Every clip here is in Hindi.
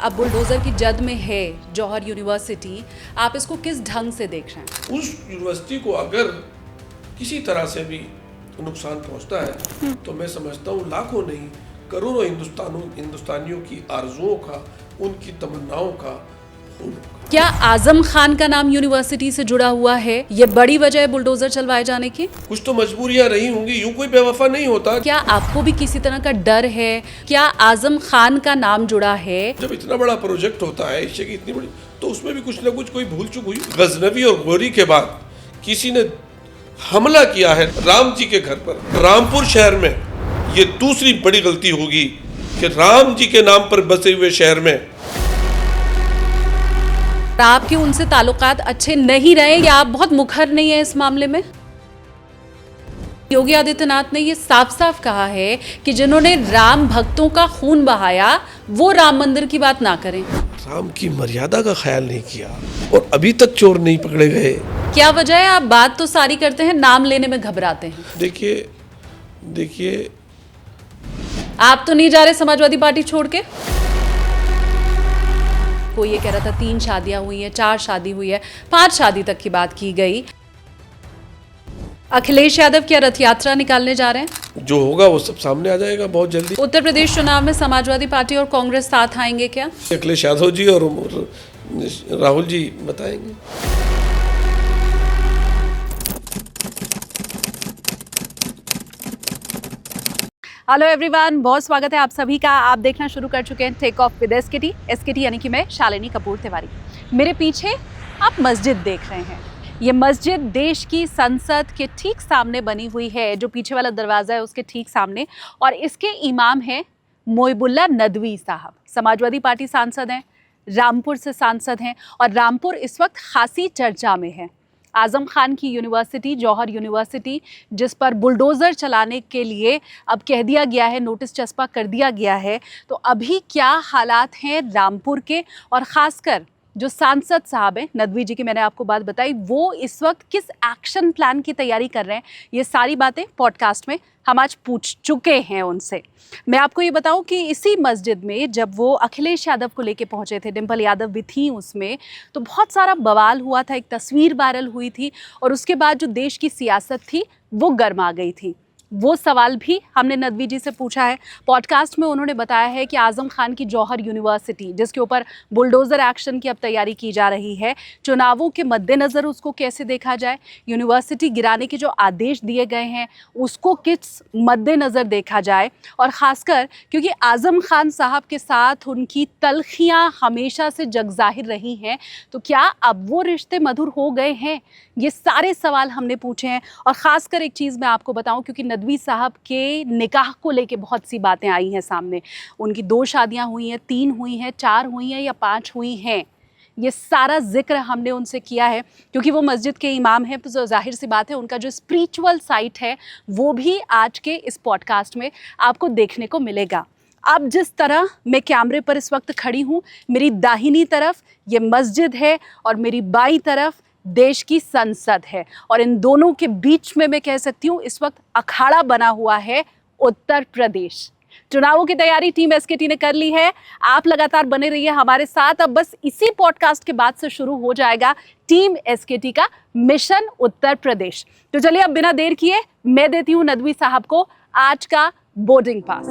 अब बुलडोजर की जद में है जौहर यूनिवर्सिटी, आप इसको किस ढंग से देख रहे हैं? उस यूनिवर्सिटी को अगर किसी तरह से भी नुकसान पहुंचता है तो मैं समझता हूँ लाखों नहीं करोड़ों हिंदुस्तानियों की आरजुओं का, उनकी तमन्नाओं का खून होगा। क्या आजम खान का नाम यूनिवर्सिटी से जुड़ा हुआ है? ये बड़ी वजह है बुलडोजर चलवाए जाने की? कुछ तो मजबूरियां रही होंगी, यूं कोई बेवफा नहीं होता। क्या आपको भी किसी तरह का डर है? क्या आजम खान का नाम जुड़ा है? जब इतना बड़ा प्रोजेक्ट होता है, एशिया की इतनी बड़ी, तो उसमें भी कुछ ना कुछ कोई भूल चूक हुई। गजनवी और गौरी के बाद किसी ने हमला किया है राम जी के घर पर, रामपुर शहर में। ये दूसरी बड़ी गलती होगी कि राम जी के नाम पर बसे हुए शहर में आपके उनसे ताल्लुकात अच्छे नहीं रहे या आप बहुत मुखर नहीं है इस मामले में? योगी आदित्यनाथ ने ये साफ साफ कहा है कि जिन्होंने राम भक्तों का खून बहाया वो राम मंदिर की बात ना करें। राम की मर्यादा का ख्याल नहीं किया और अभी तक चोर नहीं पकड़े गए। क्या वजह है? आप बात तो सारी करते हैं, नाम लेने में घबराते हैं। देखिए आप तो नहीं जा रहे समाजवादी पार्टी छोड़ के? कोई ये कह रहा था 3 शादियां हुई हैं, 4 शादी हुई है, 5 शादी तक की बात की गई। अखिलेश यादव क्या रथ यात्रा निकालने जा रहे हैं? जो होगा वो सब सामने आ जाएगा बहुत जल्दी। उत्तर प्रदेश चुनाव में समाजवादी पार्टी और कांग्रेस साथ आएंगे क्या? अखिलेश यादव जी और राहुल जी बताएंगे। हेलो एवरीवन, बहुत स्वागत है आप सभी का। आप देखना शुरू कर चुके हैं टेक ऑफ विद एसकेटी यानी कि मैं शालिनी कपूर तिवारी। मेरे पीछे आप मस्जिद देख रहे हैं। ये मस्जिद देश की संसद के ठीक सामने बनी हुई है, जो पीछे वाला दरवाज़ा है उसके ठीक सामने, और इसके इमाम हैं मोइबुल्ला नदवी साहब। समाजवादी पार्टी सांसद हैं, रामपुर से सांसद हैं और रामपुर इस वक्त खासी चर्चा में है। आजम खान की यूनिवर्सिटी, जौहर यूनिवर्सिटी, जिस पर बुलडोज़र चलाने के लिए अब कह दिया गया है, नोटिस चस्पा कर दिया गया है, तो अभी क्या हालात हैं रामपुर के, और ख़ासकर जो सांसद साहब हैं नदवी जी की, मैंने आपको बात बताई, वो इस वक्त किस एक्शन प्लान की तैयारी कर रहे हैं, ये सारी बातें पॉडकास्ट में हम आज पूछ चुके हैं उनसे। मैं आपको ये बताऊं कि इसी मस्जिद में जब वो अखिलेश यादव को लेके पहुंचे थे, डिम्पल यादव भी थी उसमें, तो बहुत सारा बवाल हुआ था, एक तस्वीर वायरल हुई थी और उसके बाद जो देश की सियासत थी वो गर्मा गई थी। वो सवाल भी हमने नदवी जी से पूछा है। पॉडकास्ट में उन्होंने बताया है कि आजम खान की जौहर यूनिवर्सिटी, जिसके ऊपर बुलडोज़र एक्शन की अब तैयारी की जा रही है, चुनावों के मद्देनज़र उसको कैसे देखा जाए, यूनिवर्सिटी गिराने के जो आदेश दिए गए हैं उसको किस मद्देनज़र देखा जाए, और ख़ासकर क्योंकि आजम खान साहब के साथ उनकी तलखियाँ हमेशा से जगज़ाहिर रही हैं, तो क्या अब वो रिश्ते मधुर हो गए हैं? ये सारे सवाल हमने पूछे हैं। और ख़ासकर एक चीज़ मैं आपको बताऊं, क्योंकि नदवी साहब के निकाह को लेके बहुत सी बातें आई हैं सामने। उनकी 2 शादियां हुई हैं, 3 हुई हैं, 4 हुई हैं या 5 हुई हैं, ये सारा जिक्र हमने उनसे किया है। क्योंकि वो मस्जिद के इमाम हैं, तो जाहिर सी बात है उनका जो स्पिरिचुअल साइट है वो भी आज के इस पॉडकास्ट में आपको देखने को मिलेगा। अब जिस तरह मैं कैमरे पर इस वक्त खड़ी हूँ, मेरी दाहिनी तरफ ये मस्जिद है और मेरी बाईं तरफ देश की संसद है, और इन दोनों के बीच में मैं कह सकती हूँ इस वक्त अखाड़ा बना हुआ है उत्तर प्रदेश। चुनावों की तैयारी टीम एसकेटी ने कर ली है। आप लगातार बने रहिए हमारे साथ। अब बस इसी पॉडकास्ट के बाद से शुरू हो जाएगा टीम एसकेटी का मिशन उत्तर प्रदेश। तो चलिए अब बिना देर किए मैं देती हूँ नदवी साहब को आज का बोर्डिंग पास।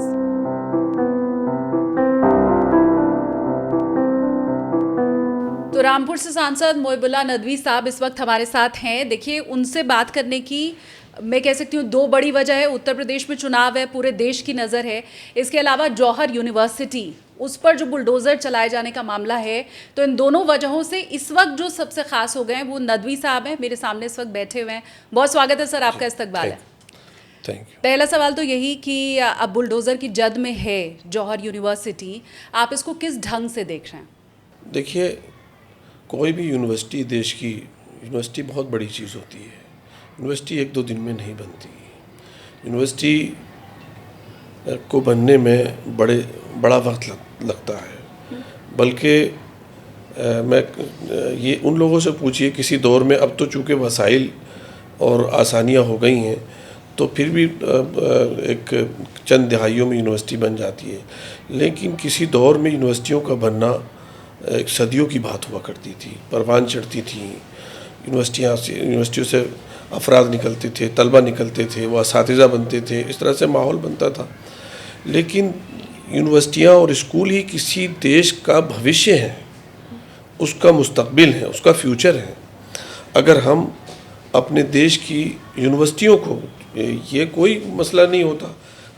तो रामपुर से सांसद मोइबुल्ला नदवी साहब इस वक्त हमारे साथ हैं। देखिए, उनसे बात करने की मैं कह सकती हूँ 2 बड़ी वजह है। उत्तर प्रदेश में चुनाव है, पूरे देश की नज़र है। इसके अलावा जौहर यूनिवर्सिटी, उस पर जो बुलडोज़र चलाए जाने का मामला है, तो इन दोनों वजहों से इस वक्त जो सबसे ख़ास हो गए हैं वो नदवी साहब हैं, मेरे सामने इस वक्त बैठे हुए हैं। बहुत स्वागत है सर, आपका इस्तकबाल है। Thank you. पहला सवाल तो यही कि अब बुलडोज़र की जद में है जौहर यूनिवर्सिटी, आप इसको किस ढंग से देख रहे हैं? देखिए, कोई भी यूनिवर्सिटी, देश की यूनिवर्सिटी बहुत बड़ी चीज़ होती है। यूनिवर्सिटी 1-2 दिन में नहीं बनती। यूनिवर्सिटी को बनने में बड़ा वक्त लगता है। बल्कि मैं ये उन लोगों से पूछिए किसी दौर में, अब तो चूँकि वसाइल और आसानियाँ हो गई हैं, तो फिर भी एक चंद दहाइयों में यूनिवर्सिटी बन जाती है। लेकिन किसी दौर में यूनिवर्सिटियों का बनना एक सदियों की बात हुआ करती थी, परवान चढ़ती थी, यूनिवर्सिटियों से अफराद निकलते थे, तलबा निकलते थे, वो असातिज़ा बनते थे, इस तरह से माहौल बनता था। लेकिन यूनिवर्सिटियाँ और स्कूल ही किसी देश का भविष्य है, उसका मुस्तकबिल है, उसका फ्यूचर है। अगर हम अपने देश की यूनिवर्सिटियों को, ये कोई मसला नहीं होता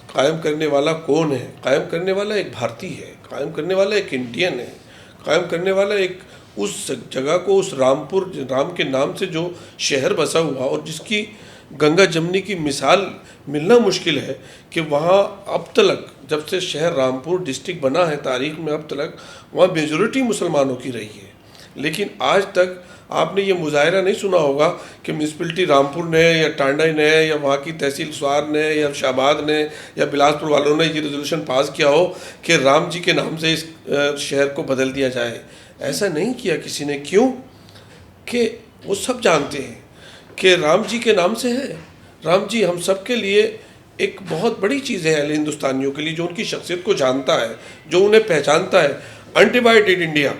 कायम करने वाला कौन है, कायम करने वाला एक भारतीय है, कायम करने वाला एक इंडियन है, कायम करने वाला एक उस जगह को, उस रामपुर, राम के नाम से जो शहर बसा हुआ और जिसकी गंगा जमनी की मिसाल मिलना मुश्किल है, कि वहाँ अब तक जब से शहर रामपुर डिस्ट्रिक्ट बना है तारीख में, अब तक वहाँ मेजॉरिटी मुसलमानों की रही है। लेकिन आज तक आपने ये मुजाहरा नहीं सुना होगा कि म्यूनसिपलिटी रामपुर ने या टांडा ने या वहाँ की तहसील स्वार ने या शाहबाद ने या बिलासपुर वालों ने ये रेजोल्यूशन पास किया हो कि राम जी के नाम से इस शहर को बदल दिया जाए। ऐसा नहीं किया किसी ने। क्यों? कि वो सब जानते हैं कि राम जी के नाम से है। राम जी हम सब के लिए एक बहुत बड़ी चीज़ है, अहले हिंदुस्तानियों के लिए, जो उनकी शख्सियत को जानता है, जो उन्हें पहचानता है। अनडिवाइडेड इंडिया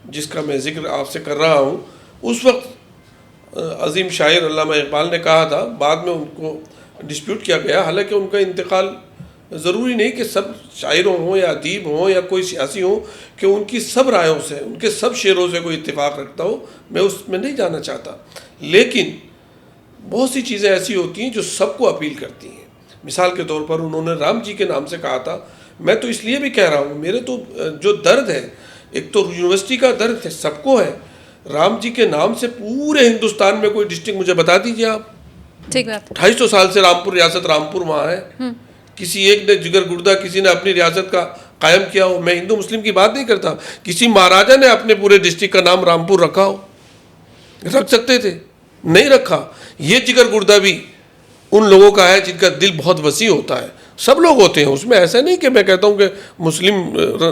जिसका मैं जिक्र आपसे कर रहा हूँ, उस वक्त अजीम शायर अल्लामा इकबाल ने कहा था, बाद में उनको डिस्प्यूट किया गया। हालांकि उनका इंतकाल ज़रूरी नहीं कि सब शायरों हों या अदीब हों या कोई सियासी हो कि उनकी सब रायों से, उनके सब शेरों से कोई इत्तेफाक रखता हो, मैं उसमें नहीं जाना चाहता। लेकिन बहुत सी चीज़ें ऐसी होती हैं जो सबको अपील करती हैं। मिसाल के तौर पर उन्होंने राम जी के नाम से कहा था। मैं तो इसलिए भी कह रहा हूँ, मेरे तो जो दर्द है, एक तो यूनिवर्सिटी का दर्द है, सबको है। राम जी के नाम से पूरे हिंदुस्तान में कोई डिस्ट्रिक्ट मुझे बता दीजिए आप। ठीक बात। 250 साल से रामपुर रियासत रामपुर वहाँ है। किसी एक ने जिगर गुर्दा किसी ने अपनी रियासत का कायम किया हो। मैं हिंदू मुस्लिम की बात नहीं करता, किसी महाराजा ने अपने पूरे डिस्ट्रिक्ट का नाम रामपुर रखा हो, रख सकते थे, नहीं रखा। ये जिगर गुर्दा भी उन लोगों का है जिनका दिल बहुत वसी होता है। सब लोग होते हैं उसमें। ऐसा नहीं कि मैं कहता हूँ कि मुस्लिम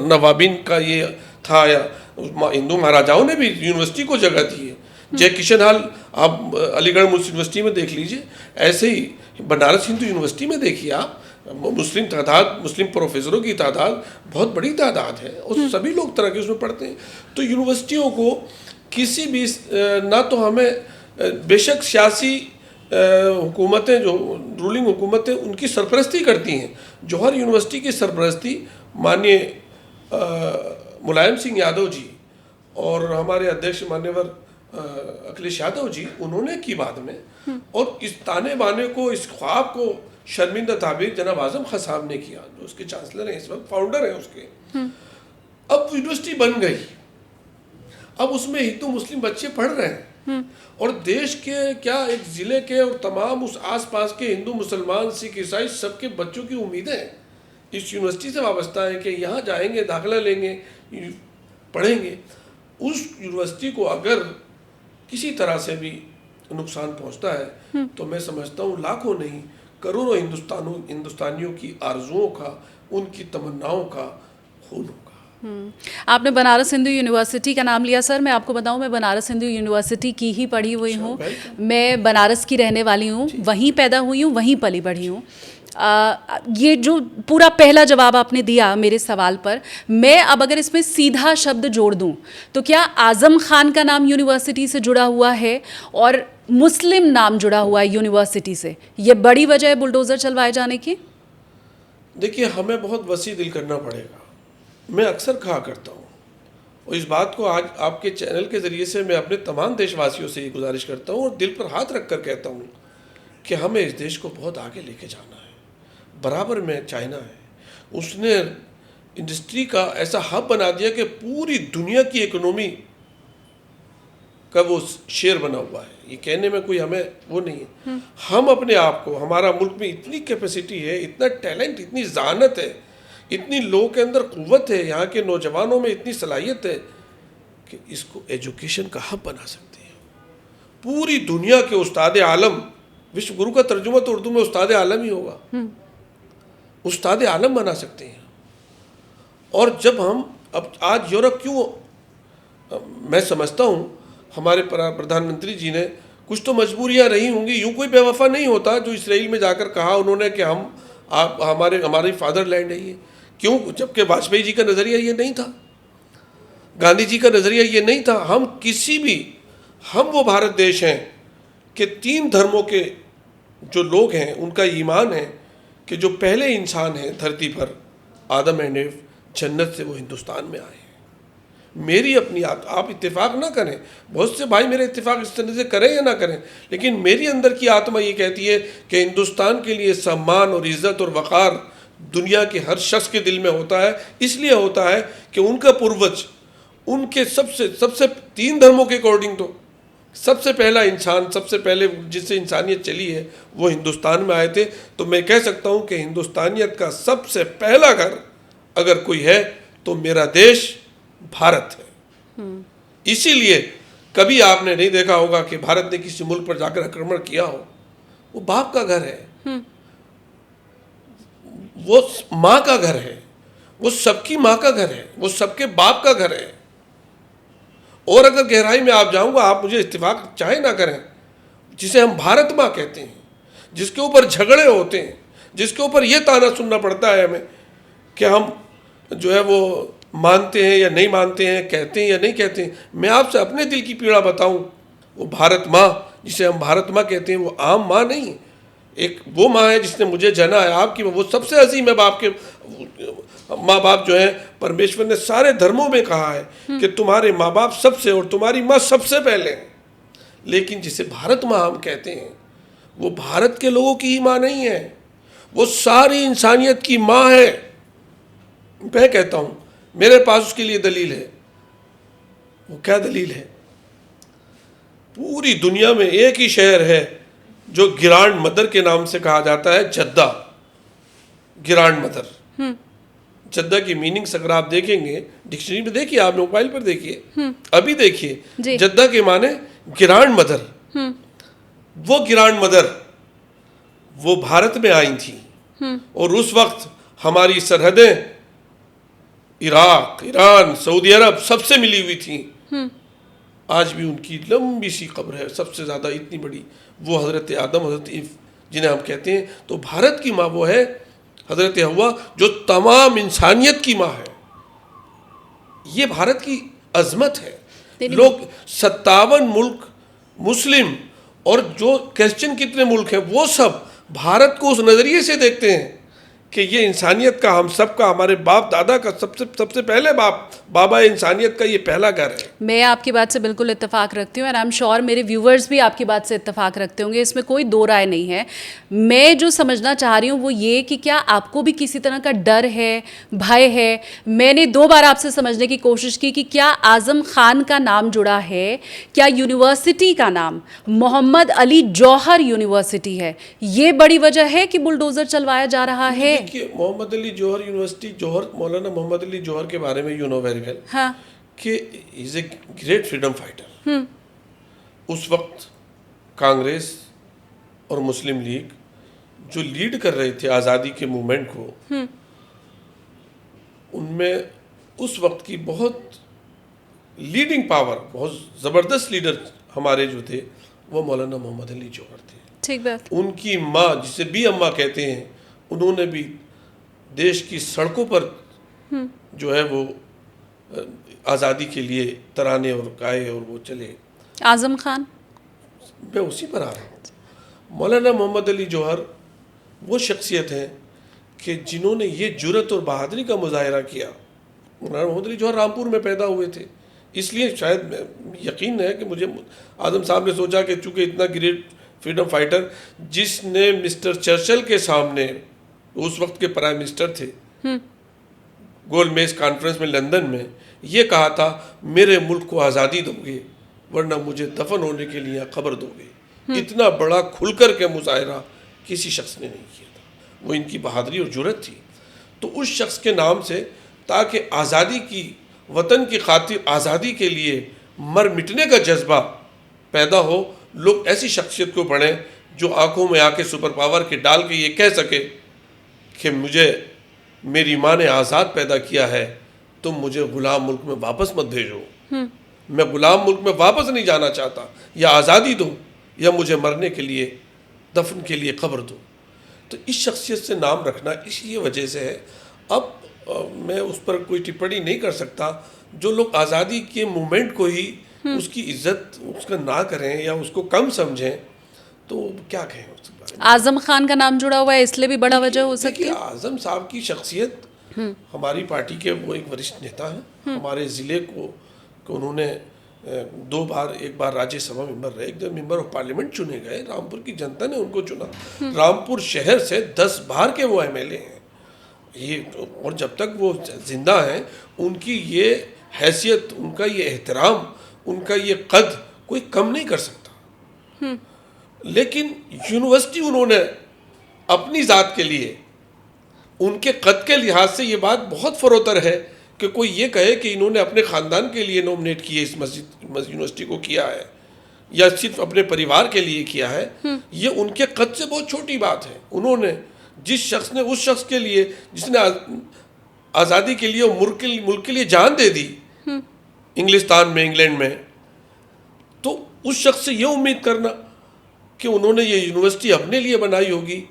नवाबिन का ये था या हिंदू महाराजाओं ने भी यूनिवर्सिटी को जगह दी है। जय किशन हाल आप अलीगढ़ मुस्लिम यूनिवर्सिटी में देख लीजिए, ऐसे ही बनारस हिंदू यूनिवर्सिटी में देखिए आप, मुस्लिम तादाद, मुस्लिम प्रोफेसरों की तादाद बहुत बड़ी तादाद है और सभी लोग तरह के उसमें पढ़ते हैं। तो यूनिवर्सिटियों को किसी भी ना तो हमें बेशक सियासी हुकूमतें, जो रूलिंग हुकूमतें उनकी सरपरस्ती करती हैं। जौहर यूनिवर्सिटी की सरपरस्ती माननीय मुलायम सिंह यादव जी और हमारे अध्यक्ष मान्यवर अखिलेश यादव जी, उन्होंने की बाद में। और इस ताने बाने को, इस ख्वाब को शर्मिंदा ताबीर जनाब आजम खां साहब ने किया, जो उसके चांसलर हैं इस वक्त, फाउंडर हैं उसके। अब यूनिवर्सिटी बन गई, अब उसमें हिंदू मुस्लिम बच्चे पढ़ रहे हैं और देश के क्या एक ज़िले के और तमाम उस आसपास के हिंदू मुसलमान सिख ईसाई सबके बच्चों की उम्मीदें इस यूनिवर्सिटी से वाबस्ता है कि यहाँ जाएंगे, दाखिला लेंगे, पढ़ेंगे। उस यूनिवर्सिटी को अगर किसी तरह से भी नुकसान पहुँचता है तो मैं समझता हूँ लाखों नहीं करोड़ों हिंदुस्तानियों की आरजुओं का, उनकी तमन्नाओं का खून होगा। आपने बनारस हिंदू यूनिवर्सिटी का नाम लिया। सर मैं आपको बताऊं, मैं बनारस हिंदू यूनिवर्सिटी की ही पढ़ी हुई हूँ। मैं बनारस की रहने वाली हूँ, वहीं पैदा हुई हूँ, वहीं पली बढ़ी हूँ। ये जो पूरा पहला जवाब आपने दिया मेरे सवाल पर, मैं अब अगर इसमें सीधा शब्द जोड़ दूं तो क्या आज़म खान का नाम यूनिवर्सिटी से जुड़ा हुआ है और मुस्लिम नाम जुड़ा हुआ है यूनिवर्सिटी से? ये बड़ी वजह है बुलडोज़र चलवाए जाने की? देखिए, हमें बहुत वसी दिल करना पड़ेगा। मैं अक्सर कहा करता हूँ और इस बात को आज आपके चैनल के ज़रिए से मैं अपने तमाम देशवासियों से ये गुजारिश करता हूँ और दिल पर हाथ रख कर कहता हूँ कि हमें इस देश को बहुत आगे लेके जाना है। बराबर में चाइना है, उसने इंडस्ट्री का ऐसा हब बना दिया कि पूरी दुनिया की इकोनॉमी का वो शेयर बना हुआ है। ये कहने में कोई हमें वो नहीं है। हम अपने आप को, हमारा मुल्क में इतनी कैपेसिटी है, इतना टैलेंट, इतनी ज़ानत है, इतनी लोगों के अंदर क़ुव्वत है, यहाँ के नौजवानों में इतनी सलाहियत है कि इसको एजुकेशन का हब बना सकते हैं। पूरी दुनिया के उस्ताद आलम, विश्व गुरु का तर्जुमा तो उर्दू में उस्ताद आलम ही होगा, उस्ताद आलम बना सकते हैं। और जब हम अब आज यूरोप क्यों, मैं समझता हूँ हमारे प्रधानमंत्री जी ने कुछ तो मजबूरियां रही होंगी। यूं कोई बेवफा नहीं होता जो इसराइल में जाकर कहा उन्होंने कि हम आप हमारी फादरलैंड है ये। क्यों? जबकि वाजपेयी जी का नज़रिया ये नहीं था, गांधी जी का नज़रिया ये नहीं था। हम वो भारत देश हैं कि 3 धर्मों के जो लोग हैं उनका ईमान है कि जो पहले इंसान हैं धरती पर, आदम एंड एव, जन्नत से वो हिंदुस्तान में आए हैं। मेरी अपनी आप इत्तेफाक ना करें, बहुत से भाई मेरे इत्तेफाक इस तरह से करें या ना करें, लेकिन मेरी अंदर की आत्मा ये कहती है कि हिंदुस्तान के लिए सम्मान और इज़्ज़त और वक़ार दुनिया के हर शख्स के दिल में होता है। इसलिए होता है कि उनका पूर्वज, उनके सबसे 3 धर्मों के अकॉर्डिंग तो सबसे पहला इंसान, सबसे पहले जिससे इंसानियत चली है वो हिंदुस्तान में आए थे। तो मैं कह सकता हूँ कि हिंदुस्तानियत का सबसे पहला घर अगर कोई है तो मेरा देश भारत है। इसीलिए कभी आपने नहीं देखा होगा कि भारत ने किसी मुल्क पर जाकर आक्रमण किया हो। वो बाप का घर है, वो माँ का घर है, वो सबकी माँ का घर है, वो सबके बाप का घर है। और अगर गहराई में आप जाऊंगा, आप मुझे इत्तेफाक चाहे ना करें, जिसे हम भारत माँ कहते हैं, जिसके ऊपर झगड़े होते हैं, जिसके ऊपर यह ताना सुनना पड़ता है हमें कि हम जो है वो मानते हैं या नहीं मानते हैं, कहते हैं या नहीं कहते हैं। मैं आपसे अपने दिल की पीड़ा बताऊं, वो भारत माँ जिसे हम भारत माँ कहते हैं वो आम माँ नहीं, एक वो माँ है जिसने मुझे जना है। आपकी वो सबसे अजीम है। बाप के माँ बाप जो है, परमेश्वर ने सारे धर्मों में कहा है कि तुम्हारे माँ बाप सबसे और तुम्हारी माँ सबसे पहले। लेकिन जिसे भारत माँ हम कहते हैं वो भारत के लोगों की ही माँ नहीं है, वो सारी इंसानियत की माँ है। मैं कहता हूँ मेरे पास उसके लिए दलील है। वो क्या दलील है? पूरी दुनिया में एक ही शहर है जो ग्रैंड मदर के नाम से कहा जाता है, जद्दा। ग्रैंड मदर, जद्दा की मीनिंग्स अगर आप देखेंगे डिक्शनरी में, देखिए आप मोबाइल पर देखिए, अभी देखिए, जद्दा के माने ग्रैंड मदर। वो ग्रैंड मदर वो भारत में आई थी और उस वक्त हमारी सरहदें इराक, ईरान, सऊदी अरब सबसे मिली हुई थी। आज भी उनकी लंबी सी कब्र है, सबसे ज़्यादा इतनी बड़ी, वो हज़रत आदम, हज़रत ईव जिन्हें हम कहते हैं। तो भारत की माँ वो है हज़रत हव्वा, जो तमाम इंसानियत की माँ है। ये भारत की अजमत है। लोग 57 मुल्क मुस्लिम और जो क्रिश्चियन कितने मुल्क हैं वो सब भारत को उस नज़रिए से देखते हैं कि ये इंसानियत का, हम सब का, हमारे बाप दादा का सबसे पहले बाबा इंसानियत का ये पहला घर है। मैं आपकी बात से बिल्कुल इत्तेफाक रखती हूँ, एंड आई एम श्योर मेरे व्यूवर्स भी आपकी बात से इत्तेफाक रखते होंगे, इसमें कोई दो राय नहीं है। मैं जो समझना चाह रही हूँ वो ये कि क्या आपको भी किसी तरह का डर है, भय है? मैंने 2 बार आपसे समझने की कोशिश की कि क्या आज़म खान का नाम जुड़ा है, क्या यूनिवर्सिटी का नाम मोहम्मद अली जौहर यूनिवर्सिटी है, ये बड़ी वजह है कि बुलडोज़र चलवाया जा रहा है? देखिए, मोहम्मद अली जौहर यूनिवर्सिटी, जौहर, मौलाना मोहम्मद अली जौहर के बारे में यू नो वेरी वेल, हाँ, कि is a great freedom fighter. उस वक्त कांग्रेस और मुस्लिम लीग जो लीड कर रहे थे आज़ादी के मूवमेंट को, उनमें उस वक्त की बहुत लीडिंग पावर, बहुत ज़बरदस्त लीडर हमारे जो थे वो मौलाना मोहम्मद अली जौहर थे। ठीक बात। उनकी माँ, जिसे बी अम्मा कहते हैं, उन्होंने भी देश की सड़कों पर जो है वो आज़ादी के लिए तराने और गाए और वो चले। आज़म खान, मैं उसी पर आ रहा हूँ। मौलाना मोहम्मद अली जौहर वो शख्सियत है कि जिन्होंने ये जुर्रत और बहादुरी का मुजाहरा किया। मौलाना मोहम्मद अली जौहर रामपुर में पैदा हुए थे, इसलिए शायद यकीन है कि मुझे आज़म साहब ने सोचा कि चूँकि इतना ग्रेट फ्रीडम फाइटर, जिसने मिस्टर चर्चिल के सामने, उस वक्त के प्राइम मिनिस्टर थे, गोलमेज कॉन्फ्रेंस में लंदन में, ये कहा था मेरे मुल्क को आज़ादी दोगे वरना मुझे दफन होने के लिए खबर दोगे। इतना बड़ा खुलकर के मुजाहरा किसी शख्स ने नहीं किया था। वो इनकी बहादुरी और जुर्रत थी। तो उस शख्स के नाम से, ताकि आज़ादी की, वतन की खातिर आज़ादी के लिए मर मिटने का जज्बा पैदा हो, लोग ऐसी शख्सियत को पढ़ें जो आंखों में आके सुपर पावर के डाल के ये कह सके कि मुझे मेरी माँ ने आज़ाद पैदा किया है, तुम मुझे गुलाम मुल्क में वापस मत भेजो। मैं गुलाम मुल्क में वापस नहीं जाना चाहता, या आज़ादी दो या मुझे मरने के लिए, दफन के लिए कब्र दो। तो इस शख्सियत से नाम रखना इसी वजह से है। अब मैं उस पर कोई टिप्पणी नहीं कर सकता। जो लोग आज़ादी के मूवमेंट को ही उसकी इज्जत उसका ना करें या उसको कम समझें, तो क्या कहें उसके बारे में। आजम खान का नाम जुड़ा हुआ है, इसलिए भी बड़ा वजह हो सकती देखिए, है। आजम साहब की शख्सियत, हमारी पार्टी के वो एक वरिष्ठ नेता हैं। हमारे ज़िले को उन्होंने 2 बार, एक बार राज्यसभा मेंबर रहे, एक मेंबर ऑफ पार्लियामेंट चुने गए। रामपुर की जनता ने उनको चुना। रामपुर शहर से 10 बार के वो एमएलए हैं ये। और जब तक वो जिंदा हैं, उनकी ये हैसियत, उनका ये एहतराम, उनका ये कद कोई कम नहीं कर सकता। लेकिन यूनिवर्सिटी उन्होंने अपनी ज़ात के लिए, उनके कद के लिहाज से ये बात बहुत फरोतर है कि कोई ये कहे कि इन्होंने अपने ख़ानदान के लिए नॉमिनेट किए, इस मस्जिद यूनिवर्सिटी को किया है या सिर्फ अपने परिवार के लिए किया है, ये उनके कद से बहुत छोटी बात है। उन्होंने जिस शख्स ने, उस शख्स के लिए जिसने आज़ादी के लिए मुल्क के लिए जान दे दी इंग्लिस्तान में, इंग्लैंड में, तो उस शख्स से ये उम्मीद करना कि उन्होंने ये यूनिवर्सिटी अपने लिए बनाई होगी,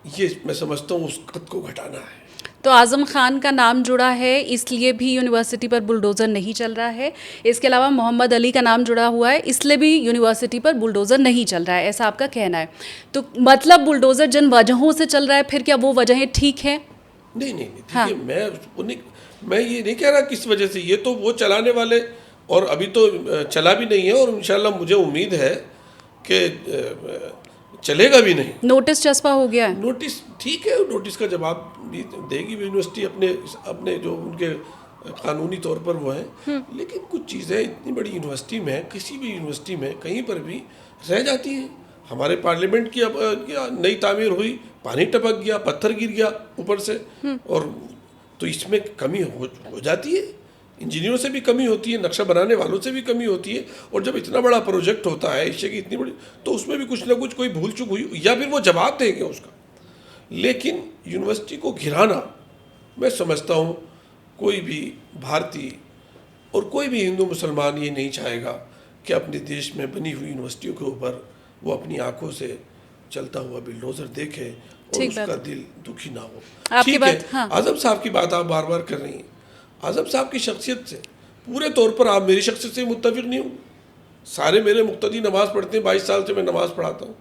ये मैं समझता हूँ उस कद को घटाना है। तो आज़म खान का नाम जुड़ा है, इसलिए भी यूनिवर्सिटी पर बुलडोज़र नहीं चल रहा है। इसके अलावा मोहम्मद अली का नाम जुड़ा हुआ है, इसलिए भी यूनिवर्सिटी पर बुलडोज़र नहीं चल रहा है, ऐसा आपका कहना है। तो मतलब बुलडोज़र जिन वजहों से चल रहा है, फिर क्या वो वजहें ठीक हैं? नहीं, देखिए, मैं ये नहीं कह रहा किस वजह से। ये तो वो चलाने वाले, और अभी तो चला भी नहीं है, और इंशाल्लाह मुझे उम्मीद है कि चलेगा भी नहीं। नोटिस चस्पा हो गया है। नोटिस ठीक है, नोटिस का जवाब भी देगी यूनिवर्सिटी अपने जो उनके कानूनी तौर पर वो हैं। लेकिन कुछ चीज़ें इतनी बड़ी यूनिवर्सिटी में, किसी भी यूनिवर्सिटी में कहीं पर भी रह जाती हैं। हमारे पार्लियामेंट की अब नई तामीर हुई, पानी टपक गया, पत्थर गिर गया ऊपर से, और तो इसमें कमी हो जाती है। इंजीनियरों से भी कमी होती है, नक्शा बनाने वालों से भी कमी होती है। और जब इतना बड़ा प्रोजेक्ट होता है एशिया की इतनी बड़ी, तो उसमें भी कुछ ना कुछ कोई भूल चूक हुई, या फिर वो जवाब देंगे उसका। लेकिन यूनिवर्सिटी को घिराना, मैं समझता हूँ कोई भी भारतीय और कोई भी हिंदू मुसलमान ये नहीं चाहेगा कि अपने देश में बनी हुई यूनिवर्सिटियों के ऊपर वो अपनी आंखों से चलता हुआ बुलडोजर देखे और उसका दिल दुखी ना हो। ठीक है। हाँ। आजम साहब की बात आप बार बार कर रही हैं। आजम साहब की शख्सियत से पूरे तौर पर आप मेरी शख्सियत से मुत्तफिक नहीं हूँ। सारे मेरे मुक्तदी नमाज़ पढ़ते हैं, 22 साल से मैं नमाज़ पढ़ाता हूँ।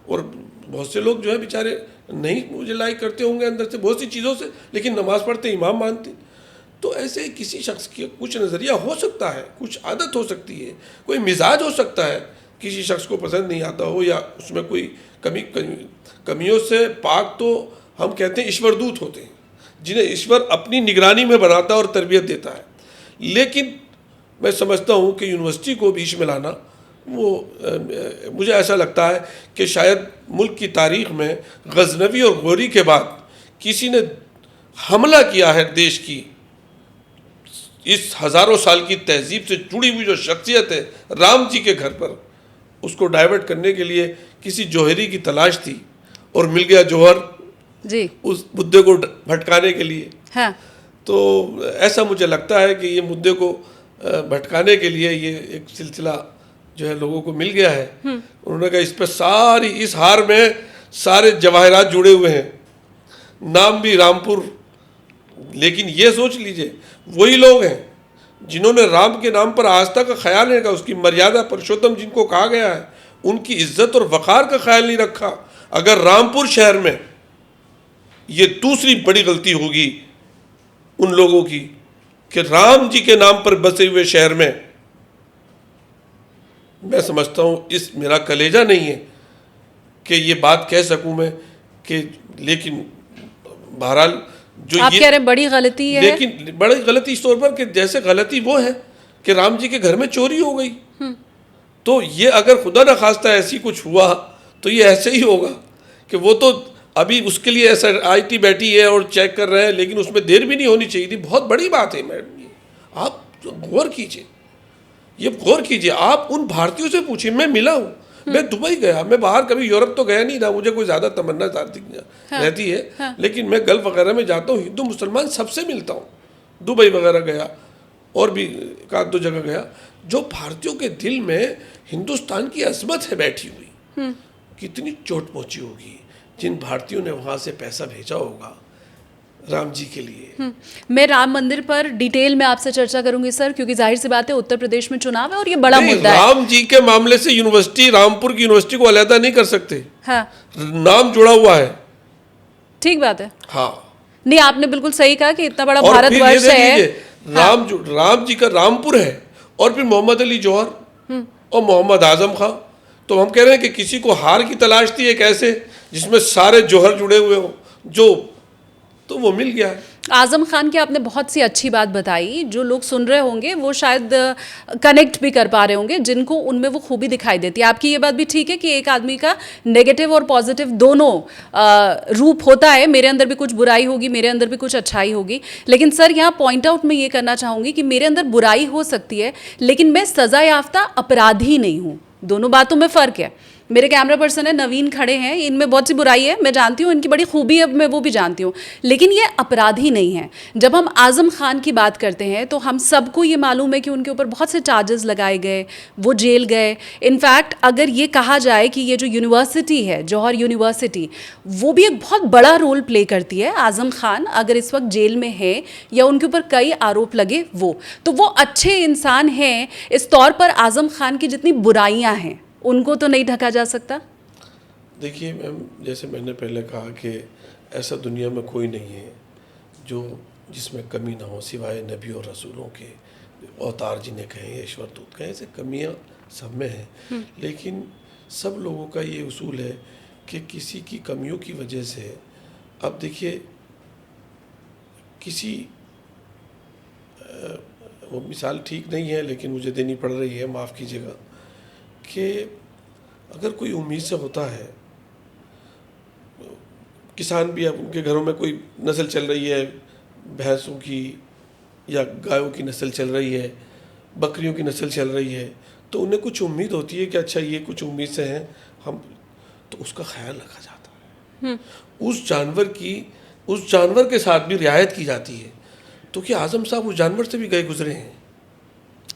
और बहुत से लोग जो है बेचारे नहीं मुझे लाइक करते होंगे अंदर से बहुत सी चीज़ों से, लेकिन नमाज़ पढ़ते इमाम मानते। तो ऐसे किसी शख्स की कुछ नज़रिया हो सकता है, कुछ आदत हो सकती है, कोई मिजाज हो सकता है, किसी शख्स को पसंद नहीं आता हो, या उसमें कोई कमियों से पाक तो हम कहते हैं ईश्वरदूत होते हैं, जिन्हें ईश्वर अपनी निगरानी में बनाता है और तरबियत देता है। लेकिन मैं समझता हूँ कि यूनिवर्सिटी को बीच में लाना, वो मुझे ऐसा लगता है कि शायद मुल्क की तारीख़ में गजनवी और गौरी के बाद किसी ने हमला किया है देश की इस हज़ारों साल की तहजीब से जुड़ी हुई जो शख्सियत है राम जी के घर पर, उसको डाइवर्ट करने के लिए किसी जौहरी की तलाश थी और मिल गया जौहर जी उस मुद्दे को भटकाने के लिए। हाँ। तो ऐसा मुझे लगता है कि ये मुद्दे को भटकाने के लिए ये एक सिलसिला जो है लोगों को मिल गया है। उन्होंने कहा इस पर सारी, इस हार में सारे जवाहरात जुड़े हुए हैं, नाम भी रामपुर। लेकिन ये सोच लीजिए वही लोग हैं जिन्होंने राम के नाम पर आस्था का ख्याल नहीं रखा, उसकी मर्यादा, पुरुषोत्तम जिनको कहा गया है, उनकी इज्जत और वक़ार का ख्याल नहीं रखा। अगर रामपुर शहर में ये दूसरी बड़ी गलती होगी उन लोगों की कि राम जी के नाम पर बसे हुए शहर में, मैं समझता हूँ इस मेरा कलेजा नहीं है कि ये बात कह सकूँ मैं कि, लेकिन बहरहाल जो आप कह रहे हैं बड़ी गलती है। लेकिन बड़ी गलती इस तौर पर कि जैसे गलती वो है कि राम जी के घर में चोरी हो गई, तो ये अगर खुदा न खास्ता ऐसी कुछ हुआ तो ये ऐसे ही होगा कि वो तो अभी उसके लिए ऐसा IT बैठी है और चेक कर रहे हैं, लेकिन उसमें देर भी नहीं होनी चाहिए थी। बहुत बड़ी बात है मैडम, आप गौर कीजिए, ये गौर कीजिए। आप उन भारतीयों से पूछिए, मैं मिला हूँ, मैं दुबई गया, मैं बाहर कभी यूरोप तो गया नहीं था, मुझे कोई ज़्यादा तमन्ना रहती है, लेकिन मैं गल्फ़ वगैरह में जाता हूँ, हिंदू मुसलमान सबसे मिलता हूँ। दुबई वगैरह गया और भी एक आध दो जगह गया, जो भारतीयों के दिल में हिंदुस्तान की अजमत है बैठी हुई, कितनी चोट पहुंची होगी जिन भारतीयों ने वहाँ से पैसा भेजा होगा राम जी के लिए। मैं राम मंदिर पर डिटेल में आपसे चर्चा करूंगी सर, क्योंकि जाहिर सी बात है उत्तर प्रदेश में चुनाव है और ये बड़ा मुद्दा है। राम जी के मामले से यूनिवर्सिटी, रामपुर की यूनिवर्सिटी को अलहदा नहीं कर सकते। हाँ, नाम जुड़ा हुआ है। ठीक बात है। हाँ, नहीं, आपने बिल्कुल सही कहा कि इतना बड़ा और फिर ये भारतवर्ष देख है। लीजिए, राम जी का रामपुर है और फिर मोहम्मद अली जौहर और मोहम्मद आजम खां। तो हम कह रहे हैं कि किसी को हार की तलाश थी एक ऐसे जिसमें सारे जौहर जुड़े हुए हो, जो तो वो मिल गया है। आजम खान की आपने बहुत सी अच्छी बात बताई, जो लोग सुन रहे होंगे वो शायद कनेक्ट भी कर पा रहे होंगे, जिनको उनमें वो खूबी दिखाई देती है। आपकी ये बात भी ठीक है कि एक आदमी का नेगेटिव और पॉजिटिव दोनों रूप होता है। मेरे अंदर भी कुछ बुराई होगी, मेरे अंदर भी कुछ अच्छाई होगी, लेकिन सर यहाँ पॉइंट आउट मैं ये करना चाहूँगी कि मेरे अंदर बुराई हो सकती है, लेकिन मैं सज़ा याफ्ता अपराधी नहीं हूँ। दोनों बातों में फ़र्क है। मेरे कैमरा पर्सन है नवीन खड़े हैं, इनमें बहुत सी बुराई है, मैं जानती हूँ, इनकी बड़ी खूबी है, मैं वो भी जानती हूँ, लेकिन ये अपराधी नहीं है। जब हम आज़म खान की बात करते हैं तो हम सबको ये मालूम है कि उनके ऊपर बहुत से चार्जेस लगाए गए, वो जेल गए। इनफैक्ट अगर ये कहा जाए कि ये जो यूनिवर्सिटी है, जौहर यूनिवर्सिटी, वो भी एक बहुत बड़ा रोल प्ले करती है। आज़म खान अगर इस वक्त जेल में है या उनके ऊपर कई आरोप लगे, तो वो अच्छे इंसान हैं। इस तौर पर आज़म खान की जितनी बुराइयाँ हैं उनको तो नहीं ढका जा सकता। देखिए मैम, जैसे मैंने पहले कहा कि ऐसा दुनिया में कोई नहीं है जो जिसमें कमी ना हो सिवाय नबी और रसूलों के। अवतार जिन्हें कहें, ईश्वर दूत कहें, ऐसे कमियां सब में हैं, लेकिन सब लोगों का ये उसूल है कि किसी की कमियों की वजह से, अब देखिए किसी वो मिसाल ठीक नहीं है लेकिन मुझे देनी पड़ रही है, माफ़ कीजिएगा, कि अगर कोई उम्मीद से होता है, किसान भी, अब उनके घरों में कोई नस्ल चल रही है भैंसों की या गायों की नस्ल चल रही है, बकरियों की नस्ल चल रही है, तो उन्हें कुछ उम्मीद होती है कि अच्छा ये कुछ उम्मीद से हैं हम, तो उसका ख्याल रखा जाता है। उस जानवर के साथ भी रियायत की जाती है। तो क्या आज़म साहब उस जानवर से भी गए गुजरे हैं?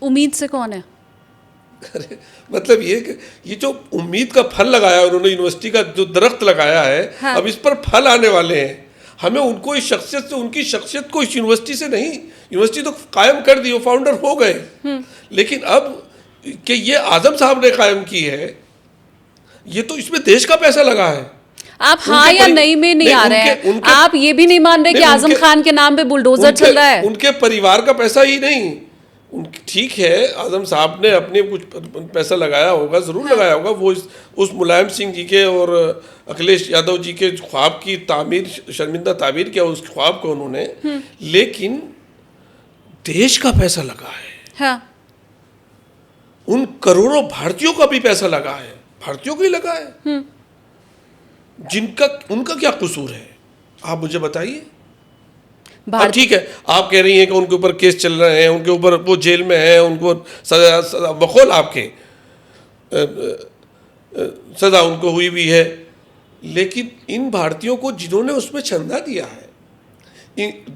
उम्मीद से कौन है? अरे मतलब ये जो उम्मीद का फल लगाया उन्होंने, यूनिवर्सिटी का जो दरख्त लगाया है, हाँ। अब इस पर फल आने वाले हैं। हमें उनको इस शख्सियत से, उनकी शख्सियत को इस यूनिवर्सिटी से नहीं, यूनिवर्सिटी तो कायम कर दी, वो फाउंडर हो गए, लेकिन अब कि ये आज़म साहब ने कायम की है, ये तो इसमें देश का पैसा लगा है। आप हाँ या नहीं में नहीं आ रहे हैं। आप ये भी नहीं मान रहे कि आज़म खान के नाम पे बुलडोजर चल रहा है। उनके परिवार का पैसा ही नहीं, ठीक है, आज़म साहब ने अपने कुछ पैसा लगाया होगा, ज़रूर लगाया होगा। वो उस मुलायम सिंह जी के और अखिलेश यादव जी के ख्वाब की तामीर, शर्मिंदा ताबीर किया उस ख्वाब को उन्होंने, लेकिन देश का पैसा लगा है। हाँ। उन करोड़ों भारतीयों का भी पैसा लगा है, भारतीयों को ही लगा है, उनका क्या कसूर है, आप मुझे बताइए। ठीक है, आप कह रही हैं कि उनके ऊपर केस चल रहे हैं, उनके ऊपर वो जेल में है, उनको सजा बखौल आपके सजा उनको हुई भी है, लेकिन इन भारतीयों को जिन्होंने उसमें चंदा दिया है,